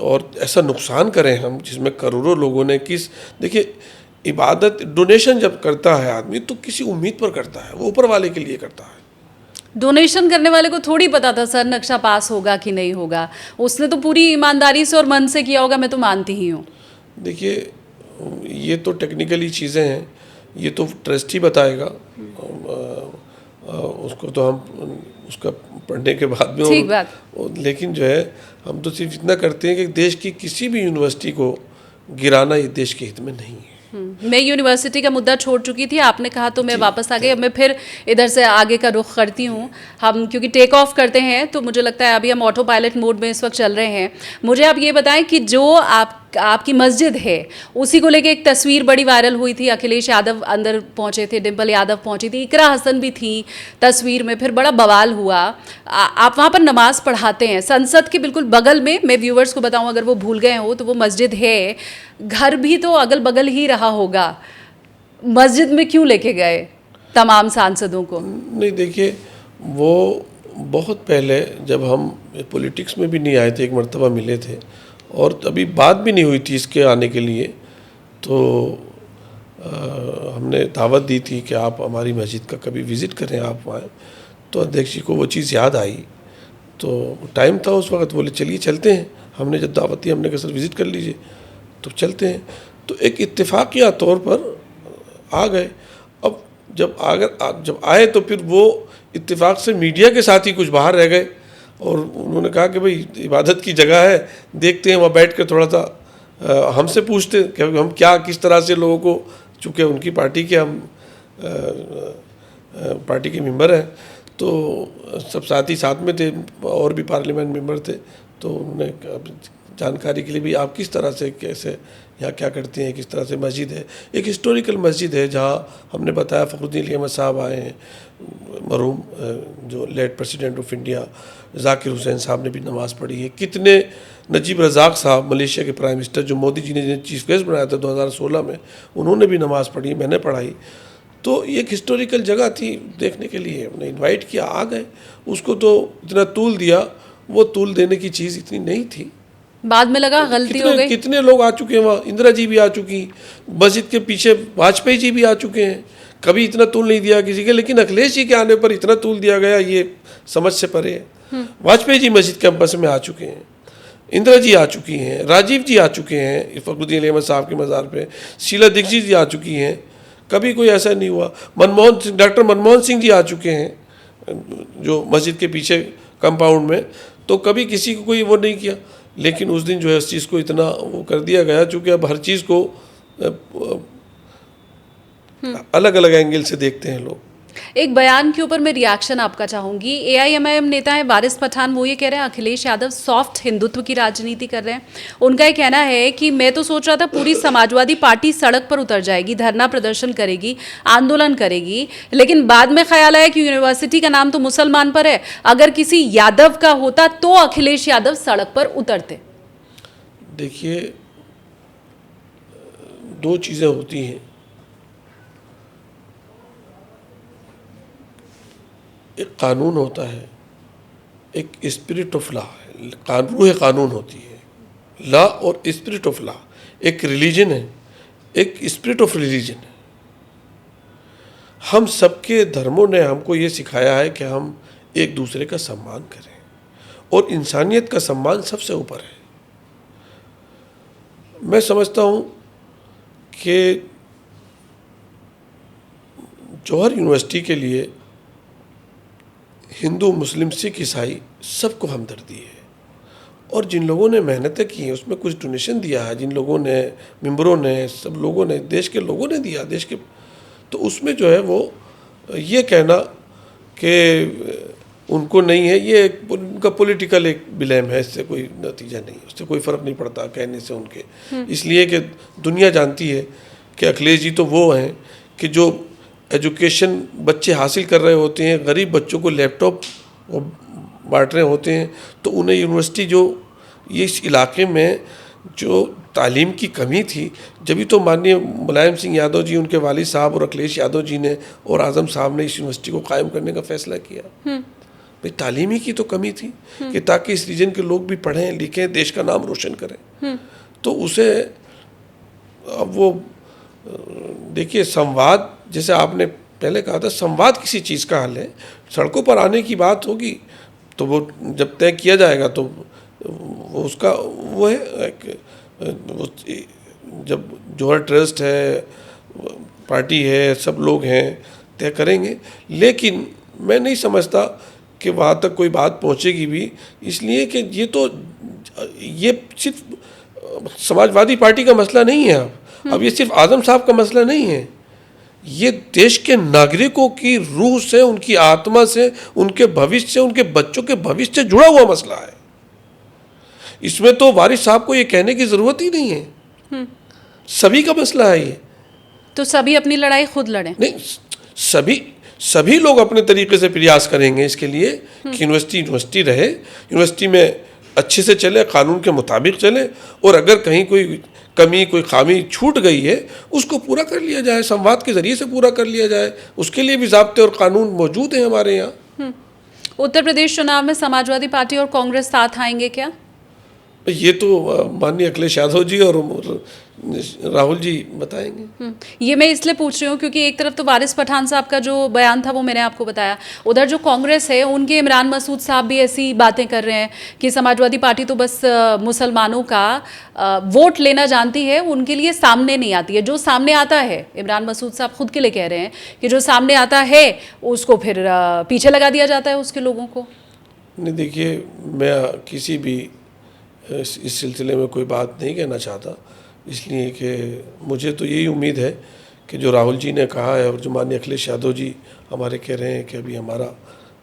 और ऐसा नुकसान करें हम जिसमें करोड़ों लोगों ने देखिए, इबादत डोनेशन जब करता है आदमी तो किसी उम्मीद पर करता है, वो ऊपर वाले के लिए करता है। डोनेशन करने वाले को थोड़ी पता था सर नक्शा पास होगा कि नहीं होगा, उसने तो पूरी ईमानदारी से और मन से किया होगा, मैं तो मानती ही हूँ। देखिए, ये तो टेक्निकली चीज़ें हैं, ये तो ट्रस्टी बताएगा, उसको तो हम उसका पढ़ने के बाद में ठीक बात। लेकिन जो है हम तो सिर्फ इतना करते हैं कि देश की किसी भी यूनिवर्सिटी को गिराना ये देश के हित में नहीं है। मैं यूनिवर्सिटी का मुद्दा छोड़ चुकी थी, आपने कहा तो मैं वापस आ गई। अब मैं फिर इधर से आगे का रुख करती हूँ। हम क्योंकि टेक ऑफ करते हैं तो मुझे लगता है अभी हम ऑटो पायलट मोड में इस वक्त चल रहे हैं। मुझे आप ये बताएं कि जो आपकी मस्जिद है उसी को लेके एक तस्वीर बड़ी वायरल हुई थी, अखिलेश यादव अंदर पहुंचे थे, डिम्पल यादव पहुंची थी, इकरा हसन भी थी तस्वीर में, फिर बड़ा बवाल हुआ। आप वहाँ पर नमाज पढ़ाते हैं संसद के बिल्कुल बगल में। मैं व्यूवर्स को बताऊं अगर वो भूल गए हो तो वो मस्जिद है, घर भी तो अगल बगल ही रहा होगा, मस्जिद में क्यों लेके गए तमाम सांसदों को? नहीं, देखिए, वो बहुत पहले जब हम पॉलिटिक्स में भी नहीं आए थे, एक मर्तबा मिले थे और अभी बात भी नहीं हुई थी इसके आने के लिए, तो हमने दावत दी थी कि आप हमारी मस्जिद का कभी विज़िट करें, आप आएँ। तो अध्यक्ष जी को वो चीज़ याद आई, तो टाइम था उस वक्त, बोले चलिए चलते हैं। हमने जब दावत दी हमने कहा सर विज़िट कर लीजिए, तो चलते हैं। तो एक इत्तेफाकिया तौर पर आ गए। अब जब आए तो फिर वो इत्तेफाक से मीडिया के साथ ही कुछ बाहर रह गए और उन्होंने कहा कि भाई इबादत की जगह है, देखते हैं वहाँ बैठ कर थोड़ा सा हमसे पूछते कि हम क्या किस तरह से लोगों को, चूँकि उनकी पार्टी के हम पार्टी के मेंबर हैं, तो सब साथी साथ में थे और भी पार्लियामेंट मेंबर थे, तो उन्होंने जानकारी के लिए भी आप किस तरह से कैसे यहाँ क्या करते हैं, किस तरह से मस्जिद है, एक हिस्टोरिकल मस्जिद है जहाँ हमने बताया फ़खरुद्दीन अहमद साहब आए हैं, मरहूम जो late president of India Zakir Hussain साहब ने भी नमाज़ पढ़ी है, कितने नजीब रज़ाक साहब मलेशिया के प्राइम मिनिस्टर जो मोदी जी ने जिन्हें चीफ गेस्ट बनाया था 2016 में, उन्होंने भी नमाज़ पढ़ी, मैंने पढ़ाई। तो ये एक हिस्टोरिकल जगह थी देखने के लिए, उन्हें इनवाइट किया, आ गए। उसको तो इतना तूल दिया, वो तूल देने की चीज़ इतनी नहीं थी। बाद में लगा गलती हो गई। कितने लोग आ चुके हैं वहाँ, इंदिरा जी भी आ चुकी, मस्जिद के पीछे वाजपेयी जी भी आ चुके हैं, कभी इतना तूल नहीं दिया किसी के, लेकिन अखिलेश जी के आने पर इतना तूल दिया गया, ये समझ से परे है। वाजपेयी जी मस्जिद कैंपस में आ चुके हैं, इंदिरा जी आ चुकी हैं, राजीव जी आ चुके हैं फ़खरुद्दीन अहमद साहब के मज़ार पे, शीला दीक्षित जी आ चुकी हैं, कभी कोई ऐसा नहीं हुआ। डॉक्टर मनमोहन सिंह जी आ चुके हैं जो मस्जिद के पीछे कंपाउंड में, तो कभी किसी को कोई वो नहीं किया। लेकिन उस दिन जो है उस चीज़ को इतना वो कर दिया गया, चूँकि अब हर चीज़ को अलग अलग एंगल से देखते हैं लोग। एक बयान के ऊपर मैं रिएक्शन आपका चाहूंगी। AIMIM नेता है वारिस पठान, वो ये कह रहे हैं अखिलेश यादव सॉफ्ट हिंदुत्व की राजनीति कर रहे हैं। उनका ये कहना है कि मैं तो सोच रहा था पूरी समाजवादी पार्टी सड़क पर उतर जाएगी, धरना प्रदर्शन करेगी, आंदोलन करेगी, लेकिन बाद में ख्याल आया कि यूनिवर्सिटी का नाम तो मुसलमान पर है, अगर किसी यादव का होता तो अखिलेश यादव सड़क पर उतरते। देखिए, दो चीज़ें होती हैं, एक कानून होता है, एक स्पिरिट ऑफ लॉ है, रूह कानून होती है, लॉ और स्पिरिट ऑफ लॉ। एक रिलीजन है, एक स्पिरिट ऑफ रिलीजन है। हम सबके धर्मों ने हमको ये सिखाया है कि हम एक दूसरे का सम्मान करें और इंसानियत का सम्मान सबसे ऊपर है। मैं समझता हूँ कि जौहर यूनिवर्सिटी के लिए हिंदू, मुस्लिम, सिख, ईसाई सबको हमदर्दी है, और जिन लोगों ने मेहनतें की हैं उसमें कुछ डोनेशन दिया है, जिन लोगों ने, मेंबरों ने, सब लोगों ने, देश के लोगों ने दिया, देश के, तो उसमें जो है वो ये कहना कि उनको नहीं है, ये उनका पॉलिटिकल एक ब्लेम है, इससे कोई नतीजा नहीं, उससे कोई फ़र्क नहीं पड़ता कहने से उनके। इसलिए कि दुनिया जानती है कि अखिलेश जी तो वो हैं कि जो एजुकेशन बच्चे हासिल कर रहे होते हैं, गरीब बच्चों को लैपटॉप बांट रहे होते हैं तो उन्हें यूनिवर्सिटी जो ये इस इलाके में जो तालीम की कमी थी, जब तो माननीय मुलायम सिंह यादव जी, उनके वालिद साहब और अखिलेश यादव जी ने और आज़म साहब ने इस यूनिवर्सिटी को कायम करने का फैसला किया। भाई तालीमी की तो कमी थी कि ताकि इस रीजन के लोग भी पढ़ें लिखें, देश का नाम रोशन करें। तो उसे अब वो देखिए, संवाद जैसे आपने पहले कहा था, संवाद किसी चीज़ का हल है। सड़कों पर आने की बात होगी तो वो जब तय किया जाएगा तो वो उसका वो है वो जब जौहर ट्रस्ट है, पार्टी है, सब लोग हैं, तय करेंगे। लेकिन मैं नहीं समझता कि वहाँ तक कोई बात पहुँचेगी भी, इसलिए कि ये सिर्फ समाजवादी पार्टी का मसला नहीं है। अब ये सिर्फ आज़म साहब का मसला नहीं है, ये देश के नागरिकों की रूह से, उनकी आत्मा से, उनके भविष्य से, उनके बच्चों के भविष्य से जुड़ा हुआ मसला है। इसमें तो वारिस साहब को ये कहने की ज़रूरत ही नहीं है, सभी का मसला है ये। तो सभी अपनी लड़ाई खुद लड़ें? नहीं, सभी लोग अपने तरीके से प्रयास करेंगे इसके लिए कि यूनिवर्सिटी रहे, यूनिवर्सिटी में अच्छे से चले, कानून के मुताबिक चले, और अगर कहीं कोई कमी, कोई खामी छूट गई है उसको पूरा कर लिया जाए, संवाद के ज़रिए से पूरा कर लिया जाए। उसके लिए भी ज़ाब्ते और कानून मौजूद हैं हमारे यहाँ। उत्तर प्रदेश चुनाव में समाजवादी पार्टी और कांग्रेस साथ आएंगे क्या? ये तो माननीय अखिलेश यादव जी और राहुल जी बताएंगे। ये मैं इसलिए पूछ रही हूँ क्योंकि एक तरफ तो वारिस पठान साहब का जो बयान था वो मैंने आपको बताया, उधर जो कांग्रेस है उनके इमरान मसूद साहब भी ऐसी बातें कर रहे हैं कि समाजवादी पार्टी तो बस मुसलमानों का वोट लेना जानती है, उनके लिए सामने नहीं आती है। जो सामने आता है, इमरान मसूद साहब खुद के लिए कह रहे हैं कि जो सामने आता है उसको फिर पीछे लगा दिया जाता है उसके लोगों को। नहीं, देखिए, मैं किसी भी इस सिलसिले में कोई बात नहीं कहना चाहता, इसलिए कि मुझे तो यही उम्मीद है कि जो राहुल जी ने कहा है और जो माननीय अखिलेश यादव जी हमारे कह रहे हैं कि अभी हमारा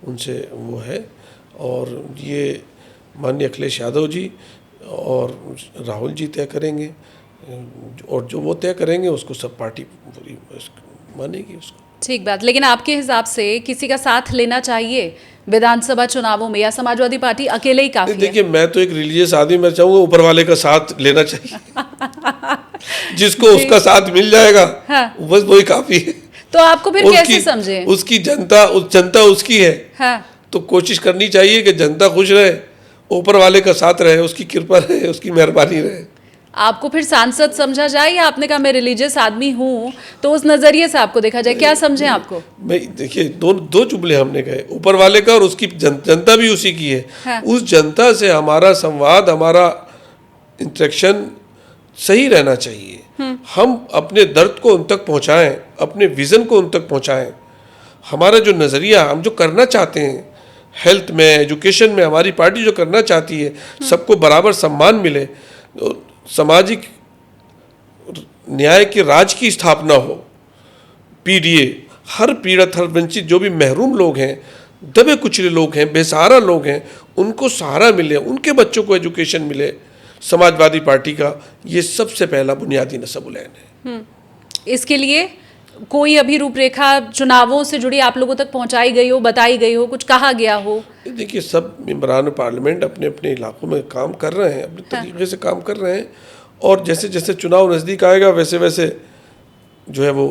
उनसे वो है, और ये माननीय अखिलेश यादव जी और राहुल जी तय करेंगे, और जो वो तय करेंगे उसको सब पार्टी पूरी मानेगी उसको। ठीक बात, लेकिन आपके हिसाब से किसी का साथ लेना चाहिए विधानसभा चुनावों में, या समाजवादी पार्टी अकेले ही काफी है? देखिए, मैं तो एक रिलीजियस आदमी, मैं चाहूँगा ऊपर वाले का साथ लेना चाहिए। जिसको उसका साथ मिल जाएगा, हाँ, बस वही काफी है। तो आपको फिर कैसे समझे? उसकी जनता उसकी है, हाँ, तो कोशिश करनी चाहिए कि जनता खुश रहे, ऊपर वाले का साथ रहे, उसकी कृपा रहे, उसकी मेहरबानी रहे। आपको फिर सांसद समझा जाए, या आपने कहा मैं रिलीजियस आदमी हूँ तो उस नजरिए से आपको देखा जाए, क्या समझे आपको? मैं देखिए, दो जुमले हमने कहे, ऊपर वाले का और उसकी जनता भी उसी की है। हाँ। उस जनता से हमारा संवाद, हमारा इंटरेक्शन सही रहना चाहिए। हम अपने दर्द को उन तक पहुँचाएं, अपने विज़न को उन तक पहुँचाएं। हमारा जो नज़रिया, हम जो करना चाहते हैं हेल्थ में, एजुकेशन में, हमारी पार्टी जो करना चाहती है, सबको बराबर सम्मान मिले, सामाजिक न्याय के राज की स्थापना हो, पीडीए, हर पीड़ित, हर वंचित, जो भी महरूम लोग हैं, दबे कुचले लोग हैं, बेसहारा लोग हैं, उनको सहारा मिले, उनके बच्चों को एजुकेशन मिले, समाजवादी पार्टी का ये सबसे पहला बुनियादी नस्ब-उल-ऐन है। इसके लिए कोई अभी रूपरेखा चुनावों से जुड़ी आप लोगों तक पहुंचाई गई हो, बताई गई हो, कुछ कहा गया हो? देखिए, सब मेंबरान पार्लियामेंट अपने अपने इलाकों में काम कर रहे हैं, अपने तरीके से काम कर रहे हैं, और जैसे जैसे चुनाव नज़दीक आएगा वैसे वैसे जो है वो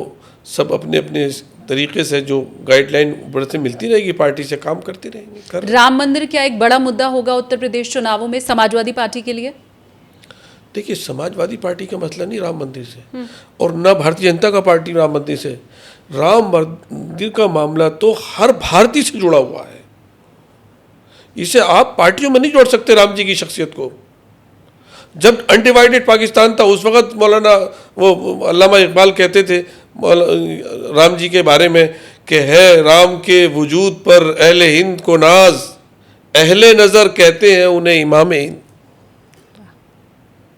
सब अपने अपने तरीके से जो गाइडलाइन ऊपर से मिलती रहेगी, पार्टी से काम करती रहेंगे। राम मंदिर क्या एक बड़ा मुद्दा होगा उत्तर प्रदेश चुनावों में समाजवादी पार्टी के लिए? देखिए, समाजवादी पार्टी का मसला नहीं राम मंदिर से, और न भारतीय जनता का पार्टी राम मंदिर से। राम मंदिर का मामला तो हर भारतीय से जुड़ा हुआ है, इसे आप पार्टियों में नहीं जोड़ सकते। राम जी की शख्सियत को, जब अनडिवाइडेड पाकिस्तान था उस वक्त मौलाना वो अल्लामा इकबाल कहते थे राम जी के बारे में कि है राम के वजूद पर अहले हिंद को नाज, अहले नज़र कहते हैं उन्हें इमाम हिंद।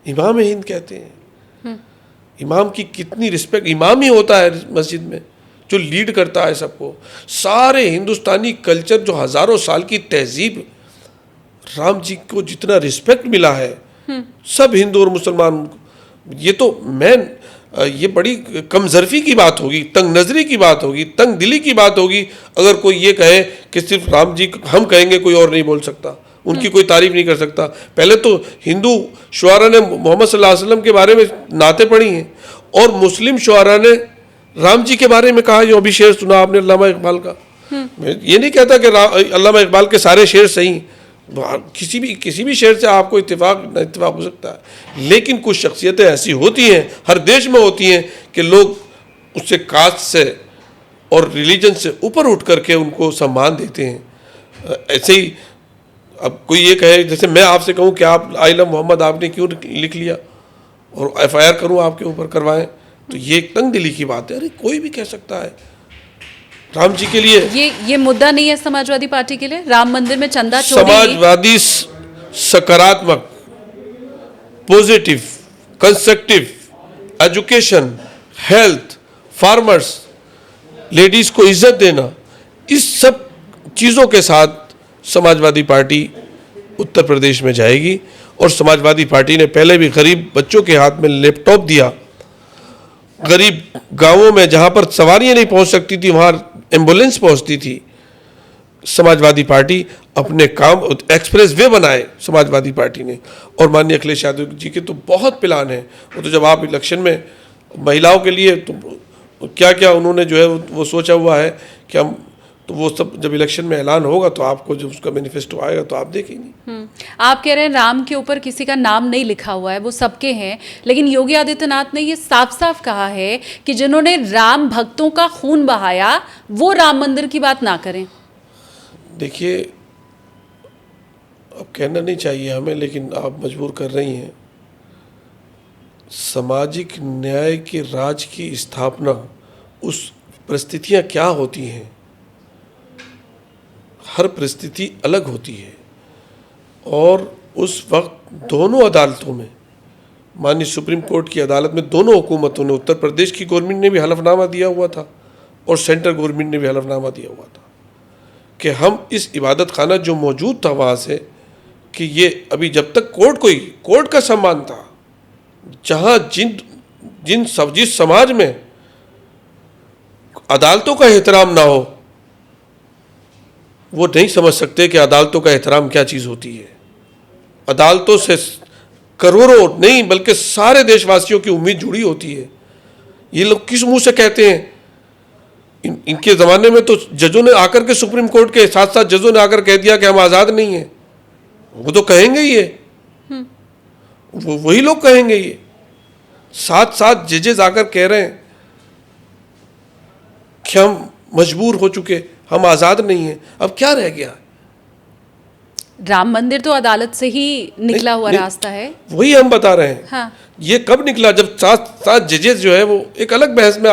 इमाम हिंद कहते हैं। इमाम की कितनी रिस्पेक्ट, इमाम ही होता है मस्जिद में जो लीड करता है सबको। सारे हिंदुस्तानी कल्चर, जो हज़ारों साल की तहजीब, राम जी को जितना रिस्पेक्ट मिला है सब हिंदू और मुसलमान, ये तो मैं ये बड़ी कमजरफी की बात होगी, तंग नज़री की बात होगी, तंग दिली की बात होगी अगर कोई ये कहे कि सिर्फ राम जी हम कहेंगे, कोई और नहीं बोल सकता, उनकी कोई तारीफ नहीं कर सकता। पहले तो हिंदू शुआरा ने मोहम्मद सल्लल्लाहु अलैहि वसल्लम के बारे में नाते पढ़ी हैं और मुस्लिम शुआरा ने राम जी के बारे में कहा। जो अभी शेर सुना आपने अल्लामा इकबाल का, मैं ये नहीं कहता कि अल्लामा इकबाल के सारे शेर सही, किसी भी शेर से आपको इत्तेफाक न इत्तेफाक हो सकता है, लेकिन कुछ शख्सियतें ऐसी होती हैं, हर देश में होती हैं, कि लोग उससे कास्ट से और रिलीजन से ऊपर उठ करके उनको सम्मान देते हैं। ऐसे ही अब कोई ये कहे, जैसे मैं आपसे कहूँ कि आप आई लव मोहम्मद आपने क्यों लिख लिया और FIR करूँ आपके ऊपर, करवाएं, तो ये एक तंग दिली की बात है। अरे कोई भी कह सकता है राम जी के लिए। ये मुद्दा नहीं है समाजवादी पार्टी के लिए, राम मंदिर में चंदा चोरी। समाजवादी सकारात्मक, positive, constructive, education, health, farmers, ladies को इज्जत देना, इस सब चीज़ों के साथ समाजवादी पार्टी उत्तर प्रदेश में जाएगी। और समाजवादी पार्टी ने पहले भी गरीब बच्चों के हाथ में लैपटॉप दिया, गरीब गांवों में जहां पर सवारियां नहीं पहुंच सकती थी वहां एम्बुलेंस पहुंचती थी। समाजवादी पार्टी अपने काम, एक्सप्रेस वे बनाए समाजवादी पार्टी ने। और माननीय अखिलेश यादव जी के तो बहुत प्लान है। वो तो जब आप इलेक्शन में महिलाओं के लिए तो क्या क्या उन्होंने जो है वो सोचा हुआ है कि हम, तो वो सब जब इलेक्शन में ऐलान होगा तो आपको जब उसका मैनिफेस्टो आएगा तो आप देखेंगे। आप कह रहे हैं राम के ऊपर किसी का नाम नहीं लिखा हुआ है, वो सबके हैं, लेकिन योगी आदित्यनाथ ने ये साफ साफ कहा है कि जिन्होंने राम भक्तों का खून बहाया वो राम मंदिर की बात ना करें। देखिए, अब कहना नहीं चाहिए हमें, लेकिन आप मजबूर कर रही हैं। सामाजिक न्याय के राज की स्थापना, उस परिस्थितियां क्या होती हैं, हर परिस्थिति अलग होती है। और उस वक्त दोनों अदालतों में, माननीय सुप्रीम कोर्ट की अदालत में दोनों हुकूमतों ने, उत्तर प्रदेश की गवर्नमेंट ने भी हलफनामा दिया हुआ था और सेंट्रल गवर्नमेंट ने भी हलफनामा दिया हुआ था कि हम इस इबादत खाना जो मौजूद था वहाँ से, कि ये अभी जब तक कोर्ट का सम्मान था, जहाँ जिस समाज में अदालतों का एहतराम ना हो, वो नहीं समझ सकते कि अदालतों का एहतराम क्या चीज़ होती है। अदालतों से करोड़ों नहीं बल्कि सारे देशवासियों की उम्मीद जुड़ी होती है। ये लोग किस मुंह से कहते हैं? इनके ज़माने में तो जजों ने आकर के, सुप्रीम कोर्ट के साथ साथ जजों ने आकर कह दिया कि हम आज़ाद नहीं हैं। वो तो कहेंगे ही ये, वही लोग कहेंगे ये। साथ साथ जजेस आकर कह रहे हैं कि हम मजबूर हो चुके, हम आज़ाद नहीं हैं। अब क्या रह गया? राम मंदिर तो अदालत से ही निकला हुआ रास्ता है, वही हम बता रहे हैं। हाँ। ये कब निकला? जब सात जजेस जो है, वो एक अलग बहस में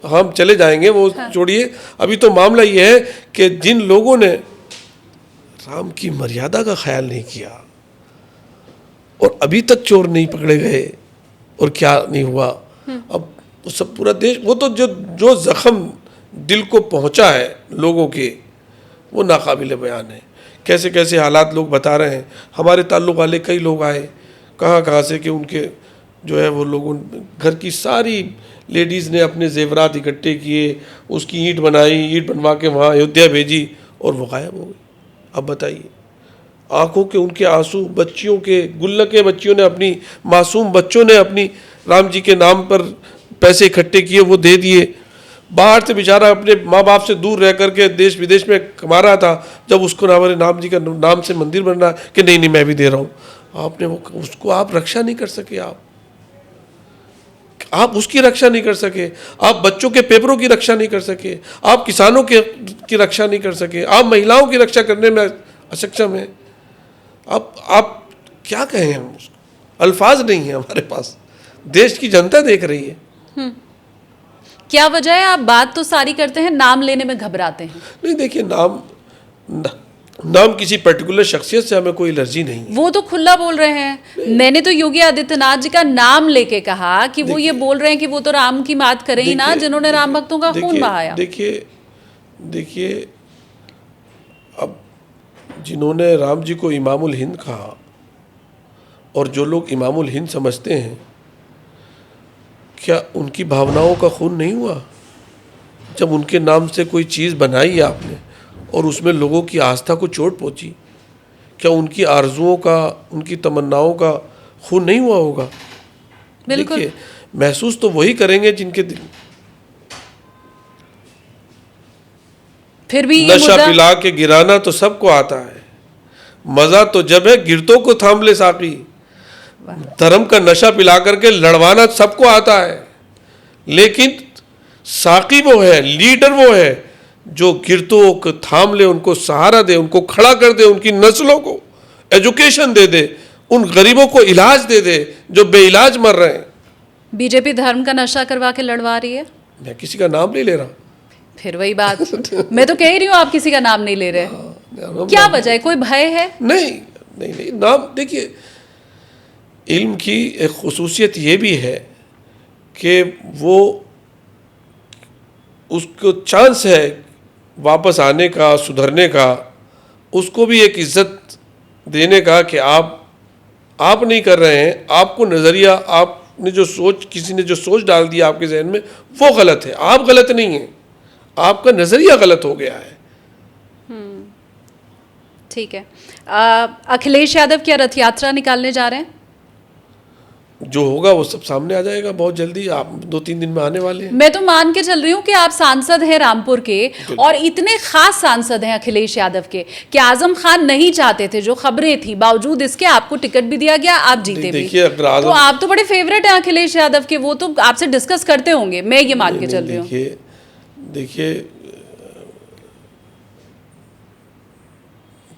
हम चले जाएंगे, वो छोड़िए। अभी तो मामला ये है कि जिन लोगों ने राम की मर्यादा का ख्याल नहीं किया और अभी तक चोर नहीं पकड़े गए और क्या नहीं हुआ, अब वो सब पूरा देश, वो तो जो जख्म दिल को पहुंचा है लोगों के, वो नाकाबिले बयान है। कैसे कैसे हालात लोग बता रहे हैं। हमारे ताल्लुक़ वाले कई लोग आए कहाँ से कि उनके जो है वो लोगों, घर की सारी लेडीज़ ने अपने जेवरात इकट्ठे किए, उसकी ईंट बनाई, ईंट बनवा के वहाँ अयोध्या भेजी और वो गायब हो गई। अब बताइए, आंखों के उनके आंसू, बच्चियों के गुल्लके, बच्चियों ने अपनी, मासूम बच्चों ने अपनी राम जी के नाम पर पैसे इकट्ठे किए, वो दे दिए। बाहर से बेचारा अपने माँ बाप से दूर रह करके देश विदेश में कमा रहा था, जब उसको हमारे राम जी का नाम से मंदिर बन रहा है कि नहीं मैं भी दे रहा हूँ, आपने वो, उसको आप रक्षा नहीं कर सके। आप उसकी रक्षा नहीं कर सके, आप बच्चों के पेपरों की रक्षा नहीं कर सके, आप किसानों की रक्षा नहीं कर सके, आप महिलाओं की रक्षा करने में असक्षम हैं। आप क्या कहें? हम उसको, अल्फाज नहीं है हमारे पास। देश की जनता देख रही है। क्या वजह है? आप बात तो सारी करते हैं, नाम लेने में घबराते हैं। नहीं, देखिए, नाम किसी पर्टिकुलर शख्सियत से हमें कोई एलर्जी नहीं है। वो तो खुला बोल रहे हैं। मैंने तो योगी आदित्यनाथ जी का नाम लेके कहा कि वो ये बोल रहे हैं कि वो तो राम की बात करें ही ना, जिन्होंने राम भक्तों का खून बहाया। देखिए, अब जिन्होंने राम जी को इमामुल हिंद कहा, और जो लोग इमामुल हिंद समझते हैं क्या उनकी भावनाओं का खून नहीं हुआ? जब उनके नाम से कोई चीज़ बनाई आपने और उसमें लोगों की आस्था को चोट पहुंची, क्या उनकी आरजुओं का, उनकी तमन्नाओं का खून नहीं हुआ होगा? बिल्कुल। देखिए, महसूस तो वही करेंगे जिनके दिल फिर भी ये नशा मुद्दा पिला के गिराना तो सबको आता है, मजा तो जब है गिरतों को थाम ले साकी। धर्म का नशा पिला करके लड़वाना सबको आता है, लेकिन साकी वो है, लीडर वो है जो गिरतों को थाम ले, उनको सहारा दे, उनको खड़ा कर दे, उनकी नस्लों को एजुकेशन दे दे, उन गरीबों को इलाज दे दे जो बेइलाज मर रहे हैं। बीजेपी धर्म का नशा करवा के लड़वा रही है। मैं किसी का नाम नहीं ले रहा। फिर वही बात, मैं तो कह ही रही हूँ आप किसी का नाम नहीं ले रहे। क्या वजह है? कोई भय है? नहीं नहीं नहीं, नाम देखिए, इल्म की एक खुसूसियत ये भी है कि वो उसको चांस है वापस आने का, सुधरने का, उसको भी एक इज्जत देने का कि आप नहीं कर रहे हैं, आपको नज़रिया, आपने जो सोच, किसी ने जो सोच डाल दी आपके जहन में वो गलत है, आप गलत नहीं हैं, आपका नज़रिया गलत हो गया है। ठीक है। अखिलेश यादव क्या रथ यात्रा निकालने जा रहे हैं? जो होगा वो सब सामने आ जाएगा बहुत जल्दी, आप 2-3 दिन में आने वाले हैं। मैं तो मान के चल रही हूँ कि आप सांसद हैं रामपुर के, और इतने खास सांसद हैं अखिलेश यादव के कि आजम खान नहीं चाहते थे, जो खबरें थी, बावजूद इसके आपको टिकट भी दिया गया, आप जीते भी। देखिए, अगर तो आप तो बड़े फेवरेट हैं अखिलेश यादव के, वो तो आपसे डिस्कस करते होंगे, मैं ये मान के चल रही हूँ। देखिए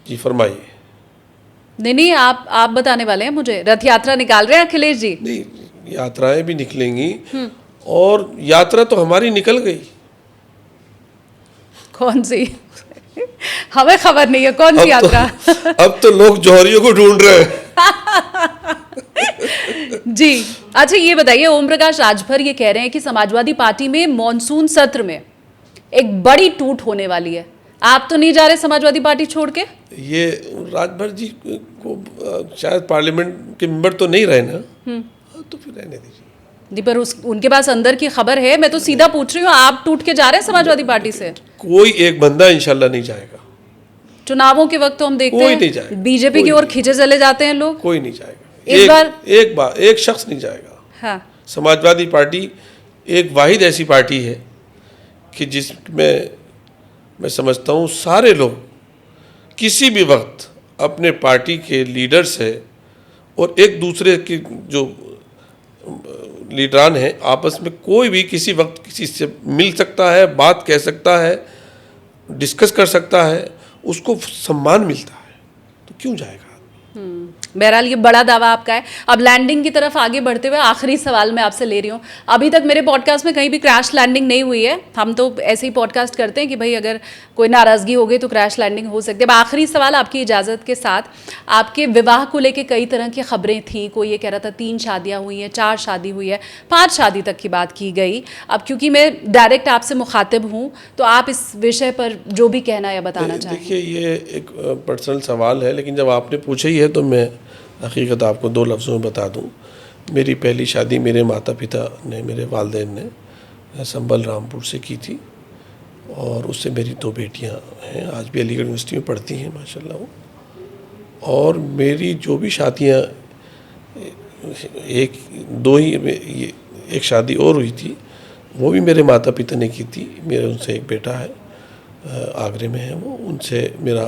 जी, फरमाइए। नहीं, आप बताने वाले हैं मुझे। रथ यात्रा निकाल रहे हैं अखिलेश जी? नहीं, यात्राएं भी निकलेंगी, और यात्रा तो हमारी निकल गई। कौन सी? हमें खबर नहीं है कौन सी यात्रा। अब तो लोग जौहरियों को ढूंढ रहे हैं। जी अच्छा, ये बताइए, ओम प्रकाश राजभर ये कह रहे हैं कि समाजवादी पार्टी में मॉनसून सत्र में एक बड़ी टूट होने वाली है। आप तो नहीं जा रहे समाजवादी पार्टी छोड़ के? ये राजभर जी को शायद पार्लियामेंट के मेंबर तो नहीं रहे ना, तो फिर रहने दीजिए। जी, पर उनके पास अंदर की खबर है, मैं तो सीधा पूछ रही हूँ, आप टूट के जा रहे हैं समाजवादी पार्टी से? कोई एक बंदा इंशाल्लाह नहीं जाएगा। चुनावों के वक्त तो हम देखते कोई नहीं जाएगा। हैं बीजेपी की ओर खिंचे चले जाते हैं लोग। कोई नहीं जाएगा। एक शख्स नहीं जाएगा। हाँ। समाजवादी पार्टी एक वाहिद ऐसी पार्टी है कि जिसमें मैं समझता हूँ सारे लोग किसी भी वक्त अपने पार्टी के लीडर से और एक दूसरे की जो लीडरान हैं आपस में कोई भी किसी वक्त किसी से मिल सकता है, बात कह सकता है, डिस्कस कर सकता है, उसको सम्मान मिलता है, तो क्यों जाएगा? बहरहाल ये बड़ा दावा आपका है। अब लैंडिंग की तरफ आगे बढ़ते हुए आखिरी सवाल मैं आपसे ले रही हूँ। अभी तक मेरे पॉडकास्ट में कहीं भी क्रैश लैंडिंग नहीं हुई है। हम तो ऐसे ही पॉडकास्ट करते हैं कि भाई अगर कोई नाराज़गी हो गई तो क्रैश लैंडिंग हो सकती है। अब आखिरी सवाल आपकी इजाज़त के साथ, आपके विवाह को लेकर कई तरह की खबरें थी। कोई ये कह रहा था 3 शादियाँ हुई हैं, 4 शादी हुई है, 5 शादी तक की बात की गई। अब क्योंकि मैं डायरेक्ट आपसे मुखातिब हूँ तो आप इस विषय पर जो भी कहना या बताना चाहें। देखिए, ये एक पर्सनल सवाल है, लेकिन जब आपने पूछा ही है तो मैं हकीकत आपको 2 लफ्ज़ों में बता दूं। मेरी पहली शादी मेरे माता पिता ने, मेरे वालिदैन ने संभल रामपुर से की थी, और उससे मेरी 2 बेटियां हैं, आज भी अलीगढ़ यूनिवर्सिटी में पढ़ती हैं माशाल्लाह वो। और मेरी जो भी शादियां, एक शादी और हुई थी, वो भी मेरे माता पिता ने की थी। मेरे उनसे एक बेटा है, आगरे में है वो, उनसे मेरा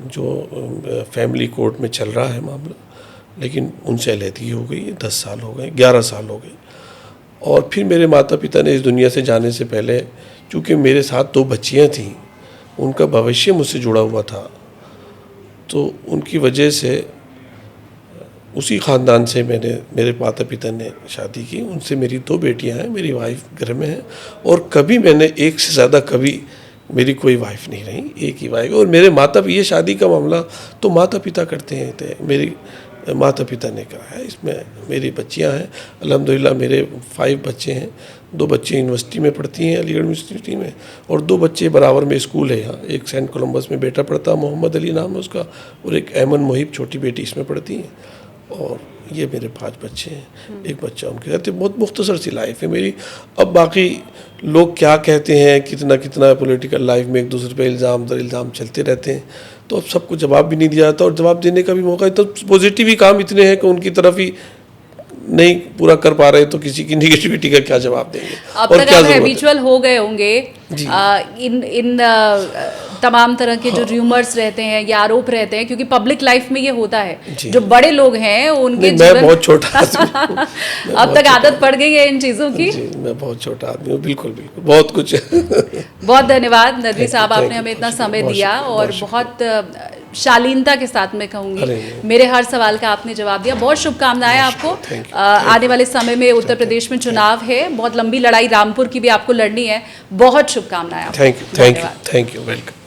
जो फैमिली कोर्ट में चल रहा है मामला, लेकिन उनसे अलहदगी हो गई है। 10 साल हो गए, 11 साल हो गए। और फिर मेरे माता पिता ने इस दुनिया से जाने से पहले, चूँकि मेरे साथ 2 बच्चियाँ थीं, उनका भविष्य मुझसे जुड़ा हुआ था, तो उनकी वजह से उसी ख़ानदान से मेरे माता पिता ने शादी की। उनसे मेरी 2 बेटियाँ हैं, मेरी वाइफ घर में है, और कभी मैंने एक से ज़्यादा कभी मेरी कोई वाइफ नहीं रही, एक ही वाइफ। और मेरे ये शादी का मामला तो माता पिता करते हैं, तो मेरी माता पिता ने कहा है। इसमें मेरी बच्चियां हैं, अल्हम्दुलिल्लाह मेरे 5 बच्चे हैं। 2 बच्चे यूनिवर्सिटी में पढ़ती हैं, अलीगढ़ यूनिवर्सिटी में, और 2 बच्चे बराबर में स्कूल है यहाँ। एक सेंट कोलम्बस में बेटा पढ़ता, मोहम्मद अली नाम है उसका, और एक अहमद मोहिब छोटी बेटी इसमें पढ़ती हैं। और ये मेरे 5 बच्चे हैं, एक बच्चा उनके कहते बहुत मुख्तसर सी लाइफ है मेरी। अब बाकी लोग क्या कहते हैं, कितना कितना पॉलिटिकल लाइफ में एक दूसरे पे इल्ज़ाम दर इल्ज़ाम चलते रहते हैं, तो अब सबको जवाब भी नहीं दिया जाता और जवाब देने का भी मौका है। तो पॉजिटिव ही काम इतने हैं कि उनकी तरफ ही नहीं पूरा कर पा रहे, तो किसी की निगेटिविटी का क्या जवाब देंगे। अब और तक क्या आप ज़रूरत है? हैबिचुअल हो गए होंगे जी। इन तमाम तरह के जो र्यूमर्स रहते हैं या आरोप रहते हैं, क्योंकि पब्लिक लाइफ में ये होता है। जी। जो बड़े लोग हैं उनके नहीं, मैं जीवन बहुत छोटा आदमी हूँ। मैं अब बहुत तक छोटा आदत पड़ गई है इन चीज़ों की। जी, मैं बहुत छोटा आदमी हूँ, बिल्कुल बिल्कुल, बहुत कुछ बहुत धन्यवाद नदवी Thank you, साहब, thank आपने you, हमें इतना बहुत समय शुक्रिया, दिया बहुत और शुक्रिया, बहुत शालीनता के साथ मैं अरे कहूँगी नहीं। मेरे हर सवाल का आपने जवाब दिया। बहुत शुभकामनाएं आपको। thank you, आने वाले समय में उत्तर प्रदेश में चुनाव है, बहुत लंबी लड़ाई रामपुर की भी आपको लड़नी है। बहुत शुभकामनाएं आपको। थैंक यू, धन्यवाद। Thank you, welcome.